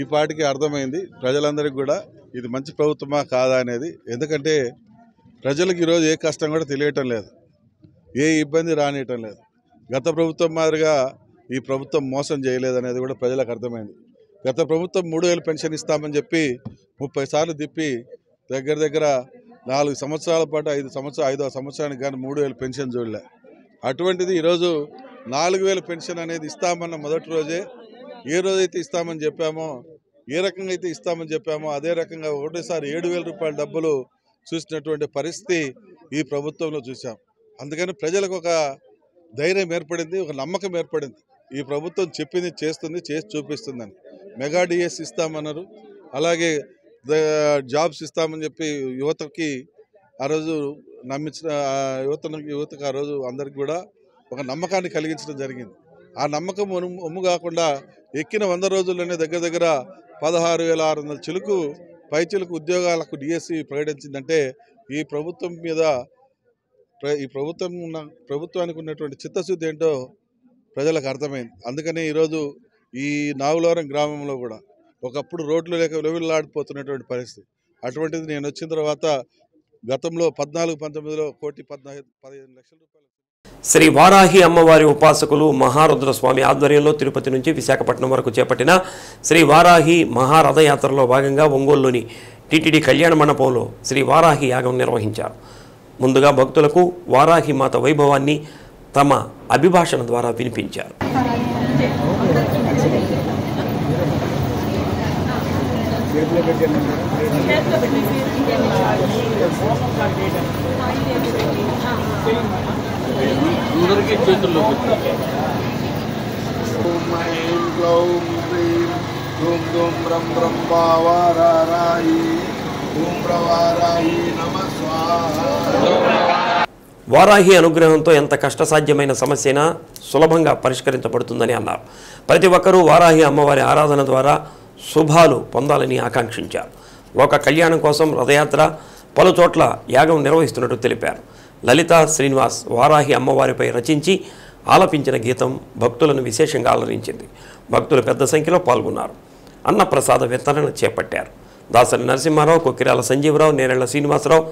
ఈ పాటికి అర్థమైంది, ప్రజలందరికీ కూడా ఇది మంచి ప్రభుత్వమా కాదా అనేది. ఎందుకంటే ప్రజలకు ఈరోజు ఏ కష్టం కూడా తెలియటం లేదు, ఏ ఇబ్బంది రానియటం లేదు. గత ప్రభుత్వం మాదిరిగా ఈ ప్రభుత్వం మోసం చేయలేదనేది కూడా ప్రజలకు అర్థమైంది. గత ప్రభుత్వం 3,000 పెన్షన్ ఇస్తామని చెప్పి 30 సార్లు తిప్పి దగ్గర 4 సంవత్సరాల పాటు 5వ సంవత్సరానికి కానీ 3,000 పెన్షన్ చూడలే. అటువంటిది ఈరోజు 4,000 పెన్షన్ అనేది ఇస్తామన్న మొదటి రోజే ఏ రోజైతే ఇస్తామని చెప్పామో, ఏ రకంగా అయితే ఇస్తామని చెప్పామో అదే రకంగా ఒకటేసారి 7,000 రూపాయల డబ్బులు చూసినటువంటి పరిస్థితి ఈ ప్రభుత్వంలో చూసాం. అందుకని ప్రజలకు ఒక ధైర్యం ఏర్పడింది, ఒక నమ్మకం ఏర్పడింది. ఈ ప్రభుత్వం చెప్పింది చేస్తుంది, చేసి చూపిస్తుందని. మెగా డిఎస్ ఇస్తామన్నారు, అలాగే జాబ్స్ ఇస్తామని చెప్పి యువతకి ఆ రోజు నమ్మించిన యువతకు ఆ రోజు అందరికి కూడా ఒక నమ్మకాన్ని కలిగించడం జరిగింది. ఆ నమ్మకం ఒమ్ము కాకుండా ఎక్కిన 100 రోజుల్లోనే దగ్గర 16,600 చిలుకు పైచిలుకు ఉద్యోగాలకు డిఎస్సి ప్రకటించిందంటే ఈ ప్రభుత్వం మీద ఈ ప్రభుత్వానికి ఉన్నటువంటి చిత్తశుద్ధి ఏంటో ప్రజలకు అర్థమైంది. అందుకని ఈరోజు ఈ నాగులవరం గ్రామంలో కూడా ఒకప్పుడు రోడ్లు లేక విలువలాడిపోతున్నటువంటి పరిస్థితి. అటువంటిది నేను వచ్చిన తర్వాత గతంలో 14-19లో 1,15,15 లక్షల రూపాయలు శ్రీ వారాహి అమ్మవారి ఉపాసకులు మహారుద్ర స్వామి ఆధ్వర్యంలో తిరుపతి నుంచి విశాఖపట్నం వరకు చేపట్టిన శ్రీ వారాహి మహారథయాత్రలో భాగంగా ఒంగోలులోని టీటీడీ కళ్యాణ మండపంలో శ్రీ వారాహి యాగం నిర్వహించారు. ముందుగా భక్తులకు వారాహి మాత వైభవాన్ని తమ అభిభాషణ ద్వారా వినిపించారు. అందరికీ చేతుల్లో వారాహి అనుగ్రహంతో ఎంత కష్టసాధ్యమైన సమస్యైనా సులభంగా పరిష్కరించబడుతుందని అన్నారు. ప్రతి ఒక్కరూ వారాహి అమ్మవారి ఆరాధన ద్వారా శుభాలు పొందాలని ఆకాంక్షించారు. లోక కళ్యాణం కోసం రథయాత్ర, పలు చోట్ల యాగం నిర్వహిస్తున్నట్టు తెలిపారు. లలిత శ్రీనివాస్ వారాహి అమ్మవారిపై రచించి ఆలపించిన గీతం భక్తులను విశేషంగా అలరించింది. భక్తులు పెద్ద సంఖ్యలో పాల్గొన్నారు. అన్నప్రసాద వితరణ చేపట్టారు. దాసరి నరసింహారావు, కొక్కిరాల సంజీవరావు, నేరెళ్ల శ్రీనివాసరావు,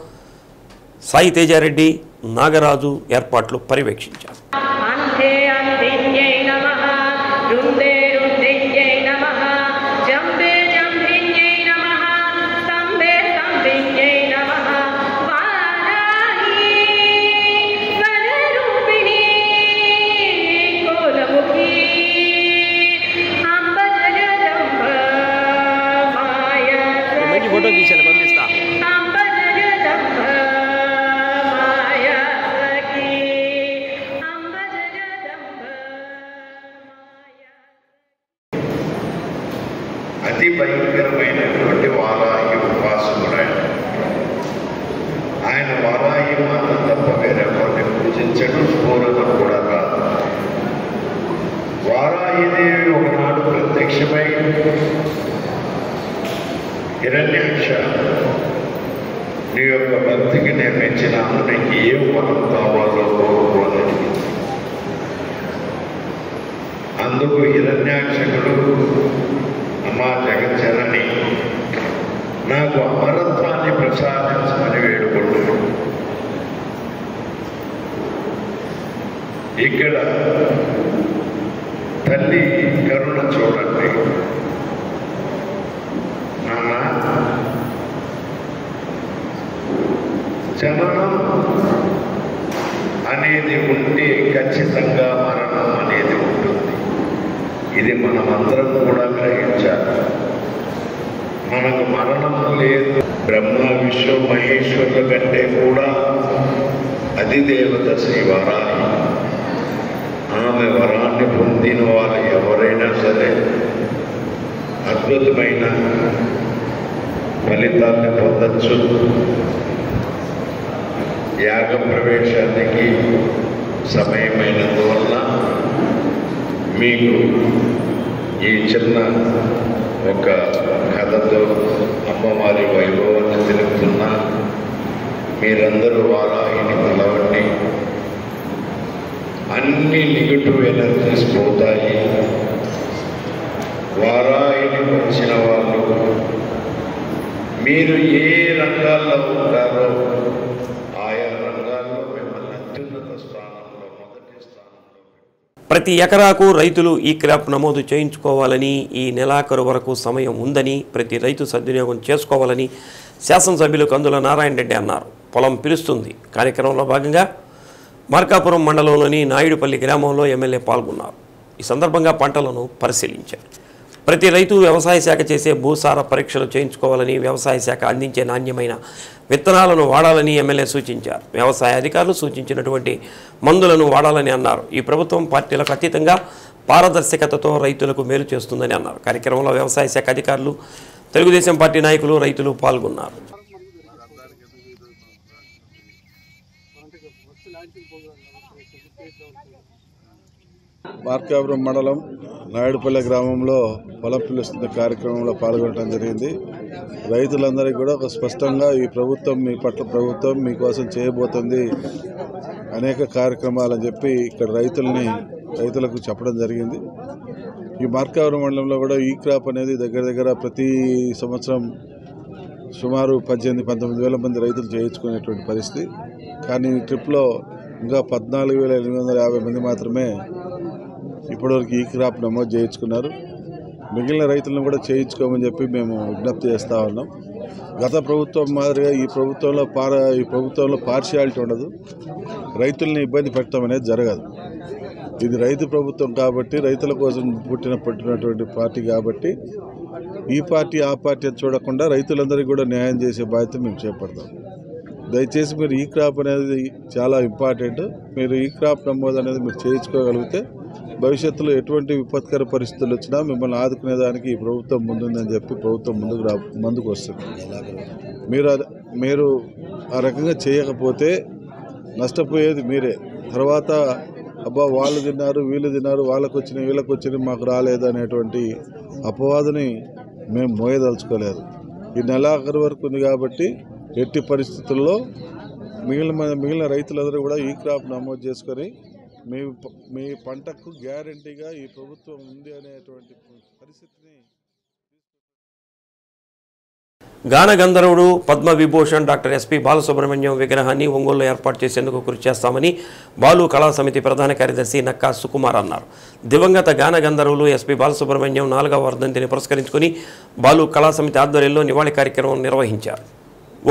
సాయి తేజారెడ్డి, నాగరాజు ఏర్పాట్లు పర్యవేక్షించారు. ఆయన వారాహి మాత తప్ప వేరెవరిని పూజించడం పూర్వం కూడా కాదు. వారాహిదేవి ఒకనాడు ప్రత్యక్షమై హిరణ్యాక్ష, నీ యొక్క భక్తికి నేను మెచ్చినాను, నీకు ఏం వరం కావాలో కోరుకోదని. అందుకు హిరణ్యాక్షకుడు, అమ్మా జగజ్జనని, నాకు అమరత్వాన్ని ప్రసాదించమని వేడుకుంటున్నాను. ఇక్కడ తల్లి కరుణ చూడండి. నాన్న, జననం అనేది ఉంటే ఖచ్చితంగా మరణం అనేది ఉంటుంది. ఇది మనమందరం కూడా గ్రహించాలి. మనకు మరణం లేదు. బ్రహ్మ విశ్వ మహేశ్వరుల కంటే కూడా అధిదేవత శ్రీ వారాహి. ఆమె వరాన్ని పొందిన వాళ్ళు ఎవరైనా సరే అద్భుతమైన ఫలితాన్ని పొందచ్చు. యాగ ప్రవేశానికి సమయమైనందువల్ల మీకు ఈ చిన్న ఒక కథతో అమ్మవారి వైభవాన్ని తెలుపుతున్నా. మీరందరూ వారాహిని పిలవండి. అన్ని నెగటివ్ ఎనర్జీస్ పోతాయి. వారాహిని వచ్చిన వాళ్ళు మీరు ఏ రంగాల్లో ఉంటారో ఆయా రంగాల్లో మిమ్మల్ని అత్యున్నత స్థానంలో మొదటి స్థానంలో. ప్రతి ఎకరాకు రైతులు ఈ క్రాప్ నమోదు చేయించుకోవాలని, ఈ నెలాఖరు వరకు సమయం ఉందని, ప్రతి రైతు సద్వినియోగం చేసుకోవాలని శాసనసభ్యులు కందుల నారాయణ రెడ్డి అన్నారు. పొలం పిలుస్తుంది కార్యక్రమంలో భాగంగా మార్కాపురం మండలంలోని నాయుడుపల్లి గ్రామంలో ఎమ్మెల్యే పాల్గొన్నారు. ఈ సందర్భంగా పంటలను పరిశీలించారు. ప్రతి రైతు వ్యవసాయ శాఖ చేసే భూసార పరీక్షలు చేయించుకోవాలని, వ్యవసాయ శాఖ అందించే నాణ్యమైన విత్తనాలను వాడాలని ఎమ్మెల్యే సూచించారు. వ్యవసాయ అధికారులు సూచించినటువంటి మందులను వాడాలని అన్నారు. ఈ ప్రభుత్వం పార్టీలకు అతీతంగా పారదర్శకతతో రైతులకు మేలు చేస్తుందని అన్నారు. కార్యక్రమంలో వ్యవసాయ శాఖ అధికారులు, తెలుగుదేశం పార్టీ నాయకులు, రైతులు పాల్గొన్నారు. మార్కాపురం మండలం నాయుడుపల్లి గ్రామంలో పొలం పిలుస్తున్న కార్యక్రమంలో పాల్గొనడం జరిగింది. రైతులందరికీ కూడా ఒక స్పష్టంగా ఈ ప్రభుత్వం మీ పట్ల ప్రభుత్వం మీకోసం చేయబోతుంది అనేక కార్యక్రమాలని చెప్పి ఇక్కడ రైతులకు చెప్పడం జరిగింది. ఈ మార్కాపురం మండలంలో కూడా ఈ క్రాప్ అనేది దగ్గర దగ్గర ప్రతి సంవత్సరం సుమారు 18-19 వేల మంది రైతులు చేయించుకునేటువంటి పరిస్థితి. కానీ ఈ ట్రిప్లో ఇంకా 14,850 మంది మాత్రమే ఇప్పటివరకు ఈ క్రాప్ నమోదు చేయించుకున్నారు. మిగిలిన రైతులను కూడా చేయించుకోమని చెప్పి మేము విజ్ఞప్తి చేస్తూ ఉన్నాం. గత ప్రభుత్వం మాదిరిగా ఈ ప్రభుత్వంలో పార్షియాలిటీ ఉండదు. రైతుల్ని ఇబ్బంది పెట్టడం అనేది జరగదు. ఇది రైతు ప్రభుత్వం కాబట్టి, రైతుల కోసం పుట్టినటువంటి పార్టీ కాబట్టి ఈ పార్టీ ఆ పార్టీ అని చూడకుండా రైతులందరికీ కూడా న్యాయం చేసే బాధ్యత మేము చేపడతాం. దయచేసి మీరు ఈ క్రాప్ అనేది చాలా ఇంపార్టెంట్. మీరు ఈ క్రాప్ నమోదు అనేది మీరు చేయించుకోగలిగితే భవిష్యత్తులో ఎటువంటి విపత్కర పరిస్థితులు వచ్చినా మిమ్మల్ని ఆదుకునేదానికి ఈ ప్రభుత్వం ముందుందని చెప్పి ప్రభుత్వం ముందుకు వస్తుంది. మీరు ఆ రకంగా చేయకపోతే నష్టపోయేది మీరే. తర్వాత అబ్బా వాళ్ళు తిన్నారు, వీళ్ళు తిన్నారు, వాళ్ళకు వచ్చినాయి, వీళ్ళకి వచ్చినాయి, మాకు రాలేదు అనేటువంటి అపవాదుని మేము మోయదలుచుకోలేదు. ఈ నెలాఖరు వరకు ఉంది కాబట్టి ఎట్టి పరిస్థితుల్లో మిగిలిన రైతులందరూ కూడా ఈ క్రాప్ నమోదు చేసుకొని మీ పంటకు గ్యారంటీగా ఈ ప్రభుత్వం ఉంది అనేటువంటి పరిస్థితిని. గాన గంధర్వుడు పద్మ విభూషణ్ డాక్టర్ ఎస్పీ బాలసుబ్రహ్మణ్యం విగ్రహాన్ని ఒంగోలులో ఏర్పాటు చేసేందుకు కృషి చేస్తామని బాలు కళా సమితి ప్రధాన కార్యదర్శి నక్కా సుకుమార్ అన్నారు. దివంగత గాన గంధర్వులు ఎస్పీ బాలసుబ్రహ్మణ్యం 4వ వర్ధంతిని పురస్కరించుకుని బాలు కళా సమితి ఆధ్వర్యంలో నివాళి కార్యక్రమం నిర్వహించారు.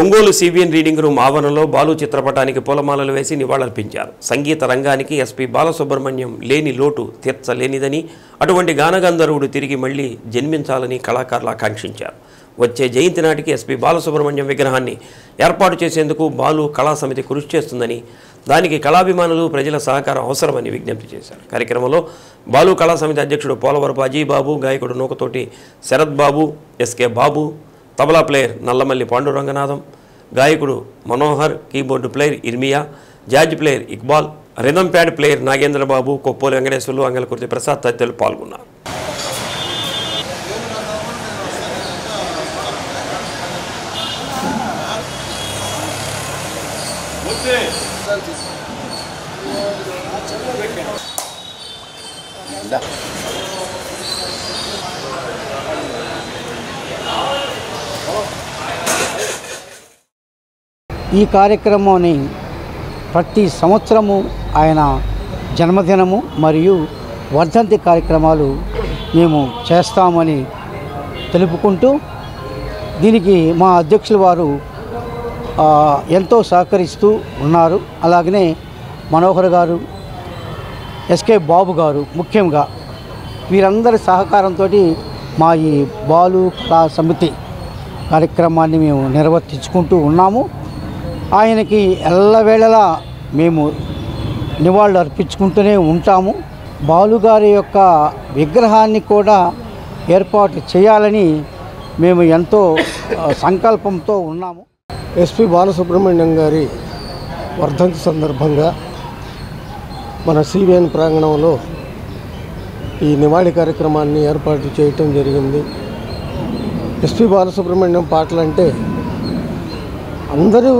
ఒంగోలు సిబిఎన్ రీడింగ్ రూమ్ ఆవరణలో బాలు చిత్రపటానికి పూలమాలలు వేసి నివాళులర్పించారు. సంగీత రంగానికి ఎస్పీ బాలసుబ్రహ్మణ్యం లేని లోటు తీర్చలేనిదని, అటువంటి గానగంధర్వుడు తిరిగి మళ్లీ జన్మించాలని కళాకారులు ఆకాంక్షించారు. వచ్చే జయంతి నాటికి ఎస్పీ బాలసుబ్రహ్మణ్యం విగ్రహాన్ని ఏర్పాటు చేసేందుకు బాలు కళా సమితి కృషి చేస్తుందని, దానికి కళాభిమానులు ప్రజల సహకారం అవసరమని విజ్ఞప్తి చేశారు. కార్యక్రమంలో బాలు కళా సమితి అధ్యక్షుడు పోలవరపు అజీబాబు, గాయకుడు నూకతోటి శరత్ బాబు, ఎస్కే బాబు, తబలా ప్లేయర్ నల్లమల్లి పాండురంగనాథం, గాయకుడు Manohar, keyboard player Irmiya, jazz player Iqbal, rhythm pad player Nagendrababu, Koppoli Venkateswarlu, Angalakurthi Prasad తదితరులు పాల్గొన్నారు. ఈ కార్యక్రమాన్ని ప్రతి సంవత్సరము ఆయన జన్మదినము మరియు వర్ధంతి కార్యక్రమాలు మేము చేస్తామని తెలుపుకుంటూ దీనికి మా అధ్యక్షుల వారు ఎంతో సహకరిస్తూ ఉన్నారు. అలాగనే మనోహర్ గారు, ఎస్కే బాబు గారు ముఖ్యంగా వీరందరి సహకారంతో మా ఈ బాలు కళా సమితి కార్యక్రమాన్ని మేము నిర్వర్తించుకుంటూ ఉన్నాము. ఆయనకి ఎల్లవేళలా మేము నివాళులు అర్పించుకుంటూనే ఉంటాము. బాలుగారి యొక్క విగ్రహాన్ని కూడా ఏర్పాటు చేయాలని మేము ఎంతో సంకల్పంతో ఉన్నాము. ఎస్పి బాలసుబ్రహ్మణ్యం గారి వర్ధంతి సందర్భంగా మన సిబిఎన్ ప్రాంగణంలో ఈ నివాళి కార్యక్రమాన్ని ఏర్పాటు చేయటం జరిగింది. ఎస్పి బాలసుబ్రహ్మణ్యం పాటలంటే అందరూ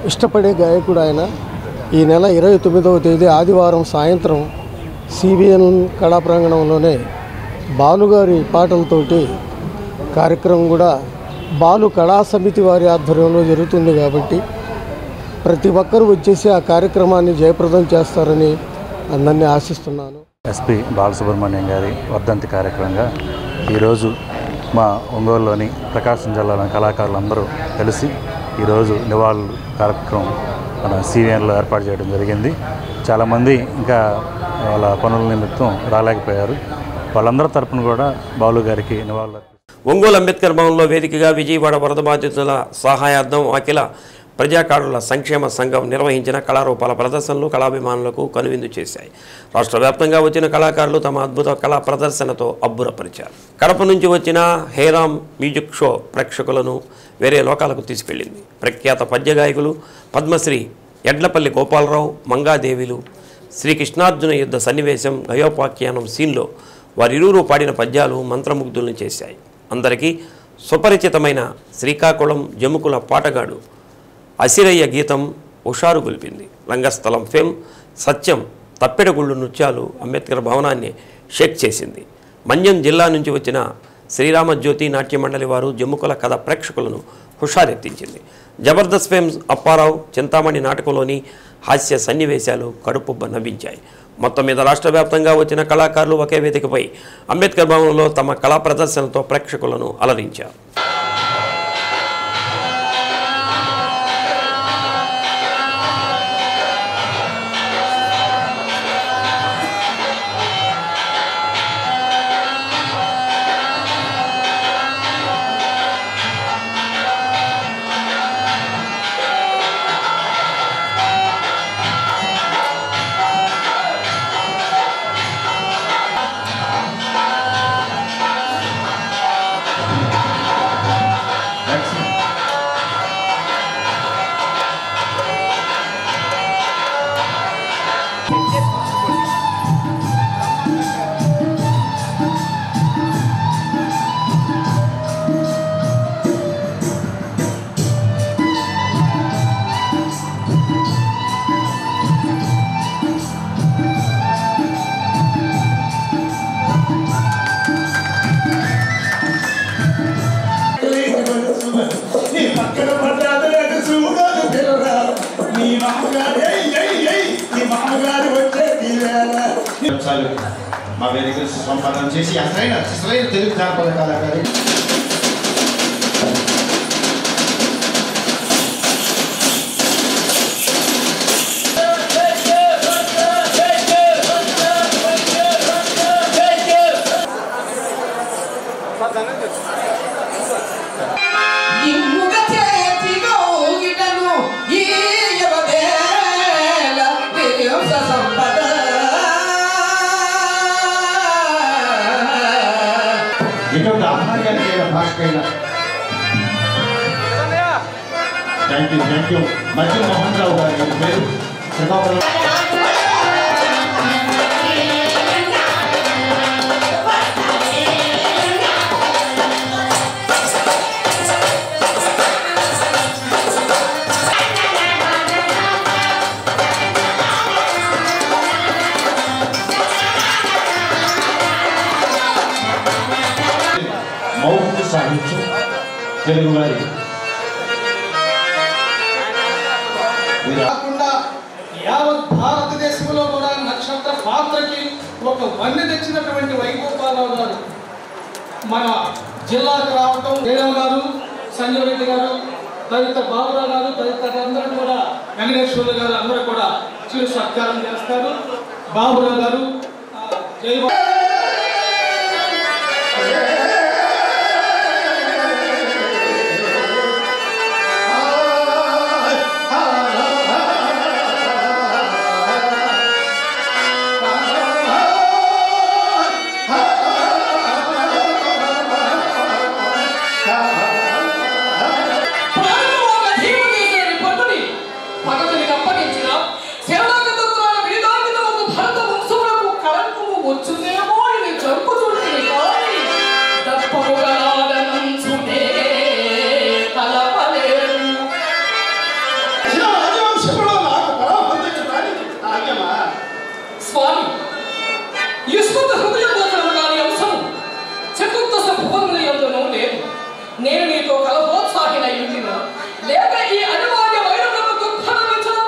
ఇష్టపడే గాయకుడు ఆయన. ఈ నెల 29వ తేదీ ఆదివారం సాయంత్రం సిబిఎన్ కళా ప్రాంగణంలోనే బాలుగారి పాటలతోటి కార్యక్రమం కూడా బాలు కళా సమితి వారి ఆధ్వర్యంలో జరుగుతుంది కాబట్టి ప్రతి ఒక్కరూ వచ్చేసి ఆ కార్యక్రమాన్ని జయప్రదం చేస్తారని అందరినీ ఆశిస్తున్నాను. ఎస్పి బాలసుబ్రహ్మణ్యం గారి వర్ధంతి కార్యక్రమంగా ఈరోజు మా ఒంగోలులోని ప్రకాశం జిల్లాలోని కళాకారులందరూ కలిసి ఈరోజు నివాళులు కార్యక్రమం మన సివిఎన్లో ఏర్పాటు చేయడం జరిగింది. చాలామంది ఇంకా వాళ్ళ పనుల నిమిత్తం రాలేకపోయారు. వాళ్ళందరి తరపున కూడా బాలు గారికి నివాళులు. ఒంగోలు అంబేద్కర్ భవన్లో వేదికగా విజయవాడ వరద బాధితుల సహాయార్థం అఖిల ప్రజాకారుల సంక్షేమ సంఘం నిర్వహించిన కళారూపాల ప్రదర్శనలు కళాభిమానులకు కనువిందు చేశాయి. రాష్ట్ర వ్యాప్తంగా వచ్చిన కళాకారులు తమ అద్భుత కళా ప్రదర్శనతో అబ్బురపరిచారు. కడప నుంచి వచ్చిన హేరామ్ మ్యూజిక్ షో ప్రేక్షకులను వేరే లోకాలకు తీసుకెళ్లింది. ప్రఖ్యాత పద్య గాయకులు పద్మశ్రీ ఎడ్లపల్లి గోపాలరావు, మంగాదేవిలు శ్రీకృష్ణార్జున యుద్ధ సన్నివేశం గయోపాఖ్యానం సీన్లో వారిరువురు పాడిన పద్యాలు మంత్రముగ్ధులను చేశాయి. అందరికీ సుపరిచితమైన శ్రీకాకుళం జముకుల పాటగాడు అసిరయ్య గీతం హుషారు గొల్పింది. రంగస్థలం ఫేమ్ సత్యం తప్పెడగుళ్ళు నృత్యాలు అంబేద్కర్ భవనాన్ని షేక్ చేసింది. మన్యం జిల్లా నుంచి వచ్చిన శ్రీరామజ్యోతి నాట్య మండలి వారు జముకుల కథ ప్రేక్షకులను హుషారెత్తించింది. జబర్దస్త్ ఫేమ్ అప్పారావు చింతామణి నాటకంలోని హాస్య సన్నివేశాలు కడుపుబ్బ నవ్వించాయి. మొత్తం మీద రాష్ట్ర వ్యాప్తంగా వచ్చిన కళాకారులు ఒకే వేదికపై అంబేద్కర్ భవనంలో తమ కళా ప్రదర్శనతో ప్రేక్షకులను అలరించారు. మా వేదిక సంపాదన చేసి అసలైన తెలుగు జానపద కళాకారి ఇటువంటి ఆహార్యానికి థ్యాంక్ యూ మధ్య మోహన్ రావు గారి పేరు శ్రీకాకుళం మౌఖిక సాహిత్యం తెలుగు వారి కాకుండా యావత్ భారతదేశంలో కూడా నక్షత్ర పాత్రకి ఒక వన్నె తెచ్చినటువంటి వైగోపాలరావు గారు మన జిల్లాకు రావటం వేరావు గారు సంజయ్ రెడ్డి గారు తదితర బాబురావు గారు తదితరులందరూ కూడా వెంకటేశ్వర్లు గారు అందరూ కూడా చిరు సత్కారం చేస్తారు. బాబురావు గారు జై స్వామి విస్తృత హృదయగోచరం కాని అంశం చతుర్దశ భువనముల యందును లేదు. నేను నీతో కలహోత్సాహిన ఇంటిను లేక ఈ అనివార్య వైరములకు దుఃఖమించడం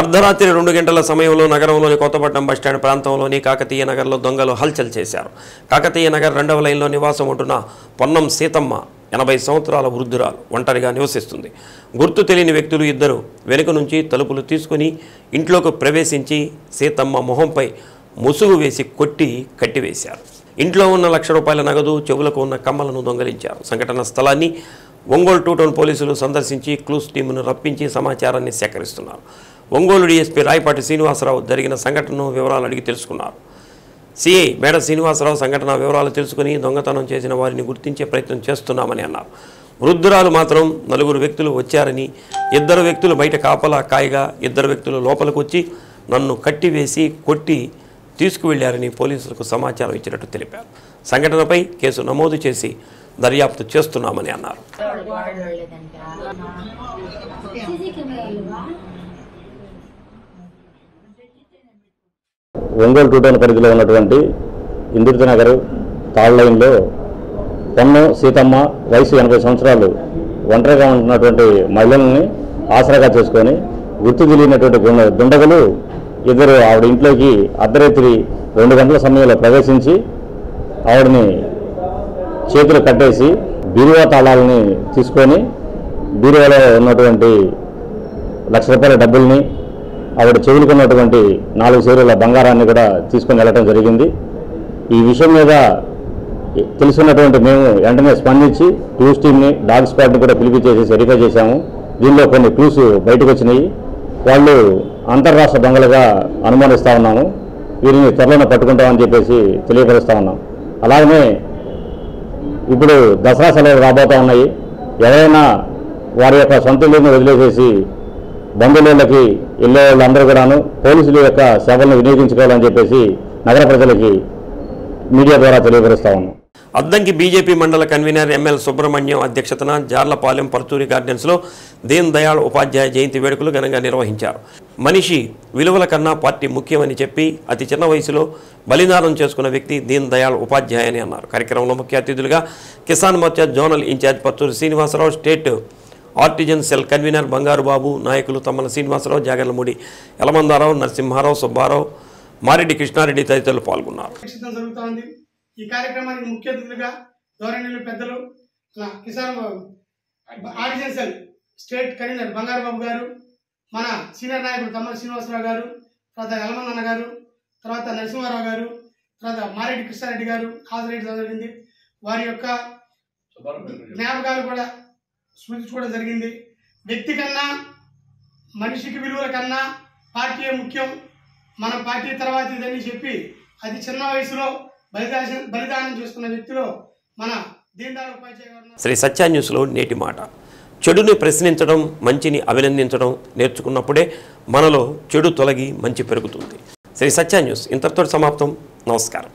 అర్ధరాత్రి 2 గంటల సమయంలో నగరంలోని కొత్తపట్నం బస్టాండ్ ప్రాంతంలోని కాకతీయ నగర్లో దొంగలు హల్చల్ చేశారు. కాకతీయ నగర్ 2వ లైన్లో నివాసం ఉంటున్న పొన్నం సీతమ్మ 80 సంవత్సరాల వృద్ధురాలు ఒంటరిగా నివసిస్తుంది. గుర్తు తెలియని వ్యక్తులు ఇద్దరు వెనుక నుంచి తలుపులు తీసుకుని ఇంట్లోకి ప్రవేశించి సీతమ్మ మొహంపై ముసుగు వేసి కొట్టి కట్టివేశారు. ఇంట్లో ఉన్న ₹1,00,000 నగదు, చెవులకు ఉన్న కమ్మలను దొంగలించారు. సంఘటన స్థలాన్ని ఒంగోలు 2 టౌన్ పోలీసులు సందర్శించి క్లూస్ టీమును రప్పించి సమాచారాన్ని సేకరిస్తున్నారు. ఒంగోలు డీఎస్పీ రాయపాటి శ్రీనివాసరావు జరిగిన సంఘటనను వివరాలు అడిగి తెలుసుకున్నారు. సిఐ మేడ శ్రీనివాసరావు సంఘటన వివరాలు తెలుసుకుని దొంగతనం చేసిన వారిని గుర్తించే ప్రయత్నం చేస్తున్నామని అన్నారు. వృద్ధురాలు మాత్రం 4 వ్యక్తులు వచ్చారని, 2 వ్యక్తులు బయట కాపలా కాయగా 2 వ్యక్తులు లోపలికి వచ్చి నన్ను కట్టివేసి కొట్టి తీసుకువెళ్లారని పోలీసులకు సమాచారం ఇచ్చినట్టు తెలిపారు. సంఘటనపై కేసు నమోదు చేసి దర్యాప్తు చేస్తున్నామని అన్నారు. ఒంగోలు 2 టౌన్ పరిధిలో ఉన్నటువంటి ఇందిరిత నగర్ థర్డ్ లైన్లో పొన్నం సీతమ్మ వయసు 80 సంవత్సరాలు ఒంటరిగా ఉంటున్నటువంటి మహిళల్ని ఆసరాగా చేసుకొని గుర్తు తెలియనటువంటి దుండగులు ఇద్దరు ఆవిడ ఇంట్లోకి అర్ధరాత్రి 2 గంటల సమయంలో ప్రవేశించి ఆవిడని చేతులు కట్టేసి బీరువా తాళాలని తీసుకొని బీరువాలో ఉన్నటువంటి ₹1,00,000 డబ్బుల్ని ఆవిడ చెవులుకున్నటువంటి 4 చీరల బంగారాన్ని కూడా తీసుకొని వెళ్ళడం జరిగింది. ఈ విషయం మీద తెలుసున్నటువంటి మేము వెంటనే స్పందించి క్లూస్ టీమ్ని, డాగ్ స్క్వాడ్ని కూడా పిలిపించేసి వెరిఫై చేశాము. దీనిలో కొన్ని క్లూస్ బయటకు వచ్చినాయి. వాళ్ళు అంతర్రాష్ట్ర దొంగలుగా అనుమానిస్తూ ఉన్నాము. వీరిని త్వరలోనే పట్టుకుంటామని చెప్పేసి తెలియపరుస్తూ ఉన్నాం. అలాగనే ఇప్పుడు దసరా సెలవులు రాబోతూ ఉన్నాయి. ఎవరైనా వారి యొక్క సొంత ఇల్లుని వదిలేసేసి బంధువులకి వెళ్ళే వాళ్ళందరూ కూడాను పోలీసుల యొక్క సేవలను వినియోగించుకోవాలని చెప్పేసి నగర ప్రజలకి మీడియా ద్వారా తెలియపరుస్తా ఉన్నాం. అద్దంకి బీజేపీ మండల కన్వీనర్ ఎంఎల్ సుబ్రహ్మణ్యం అధ్యక్షతన జార్లపాలెం పర్చూరి గార్డెన్స్లో దీన్ దయాళ్ ఉపాధ్యాయ జయంతి వేడుకలు ఘనంగా నిర్వహించారు. మనిషి విలువల కన్నా పార్టీ ముఖ్యమని చెప్పి అతి చిన్న వయసులో బలిదానం చేసుకున్న వ్యక్తి దీన్ దయాళ్ ఉపాధ్యాయ అని అన్నారు. కార్యక్రమంలో ముఖ్య అతిథులుగా Kisan Morcha zonal incharge Parchuri Srinivasarao, state artisan cell convener Bangaru Babu, నాయకులు తమ్మల శ్రీనివాసరావు, జాగర్లమూడి యలమందారావు, నరసింహారావు, సుబ్బారావు, మారెడ్డి కృష్ణారెడ్డి తదితరులు పాల్గొన్నారు. ఈ కార్యక్రమానికి ముఖ్య అతిథులుగా గౌరవనీయులు పెద్దలు Kisan artisan cell state convener Bangaru బాబు గారు, మన సీనియర్ నాయకుడు తమ్మల శ్రీనివాసరావు గారు, తర్వాత యలమన్న గారు, తర్వాత నరసింహారావు గారు, తర్వాత మారెడ్డి కృష్ణారెడ్డి గారు హాజరైన జరిగింది. వారి యొక్క జ్ఞాపకాలు కూడా స్మరించుకోవడం జరిగింది. వ్యక్తి కన్నా మనిషికి విలువల కన్నా పార్టీయే ముఖ్యం, మన పార్టీ తర్వాత ఇదని చెప్పి అతి చిన్న వయసులో బలిదానం చేసుకున్న వ్యక్తిలో మన దీన్ దయాళ్ ఉపాధ్యాయ గారు. శ్రీ సత్య న్యూస్లో నేటి మాట. చెడుని ప్రశ్నించడం, మంచిని అభినందించడం నేర్చుకున్నప్పుడే మనలో చెడు తొలగి మంచి పెరుగుతుంది. శ్రీ సత్య న్యూస్ ఇంతటితో సమాప్తం. నమస్కారం.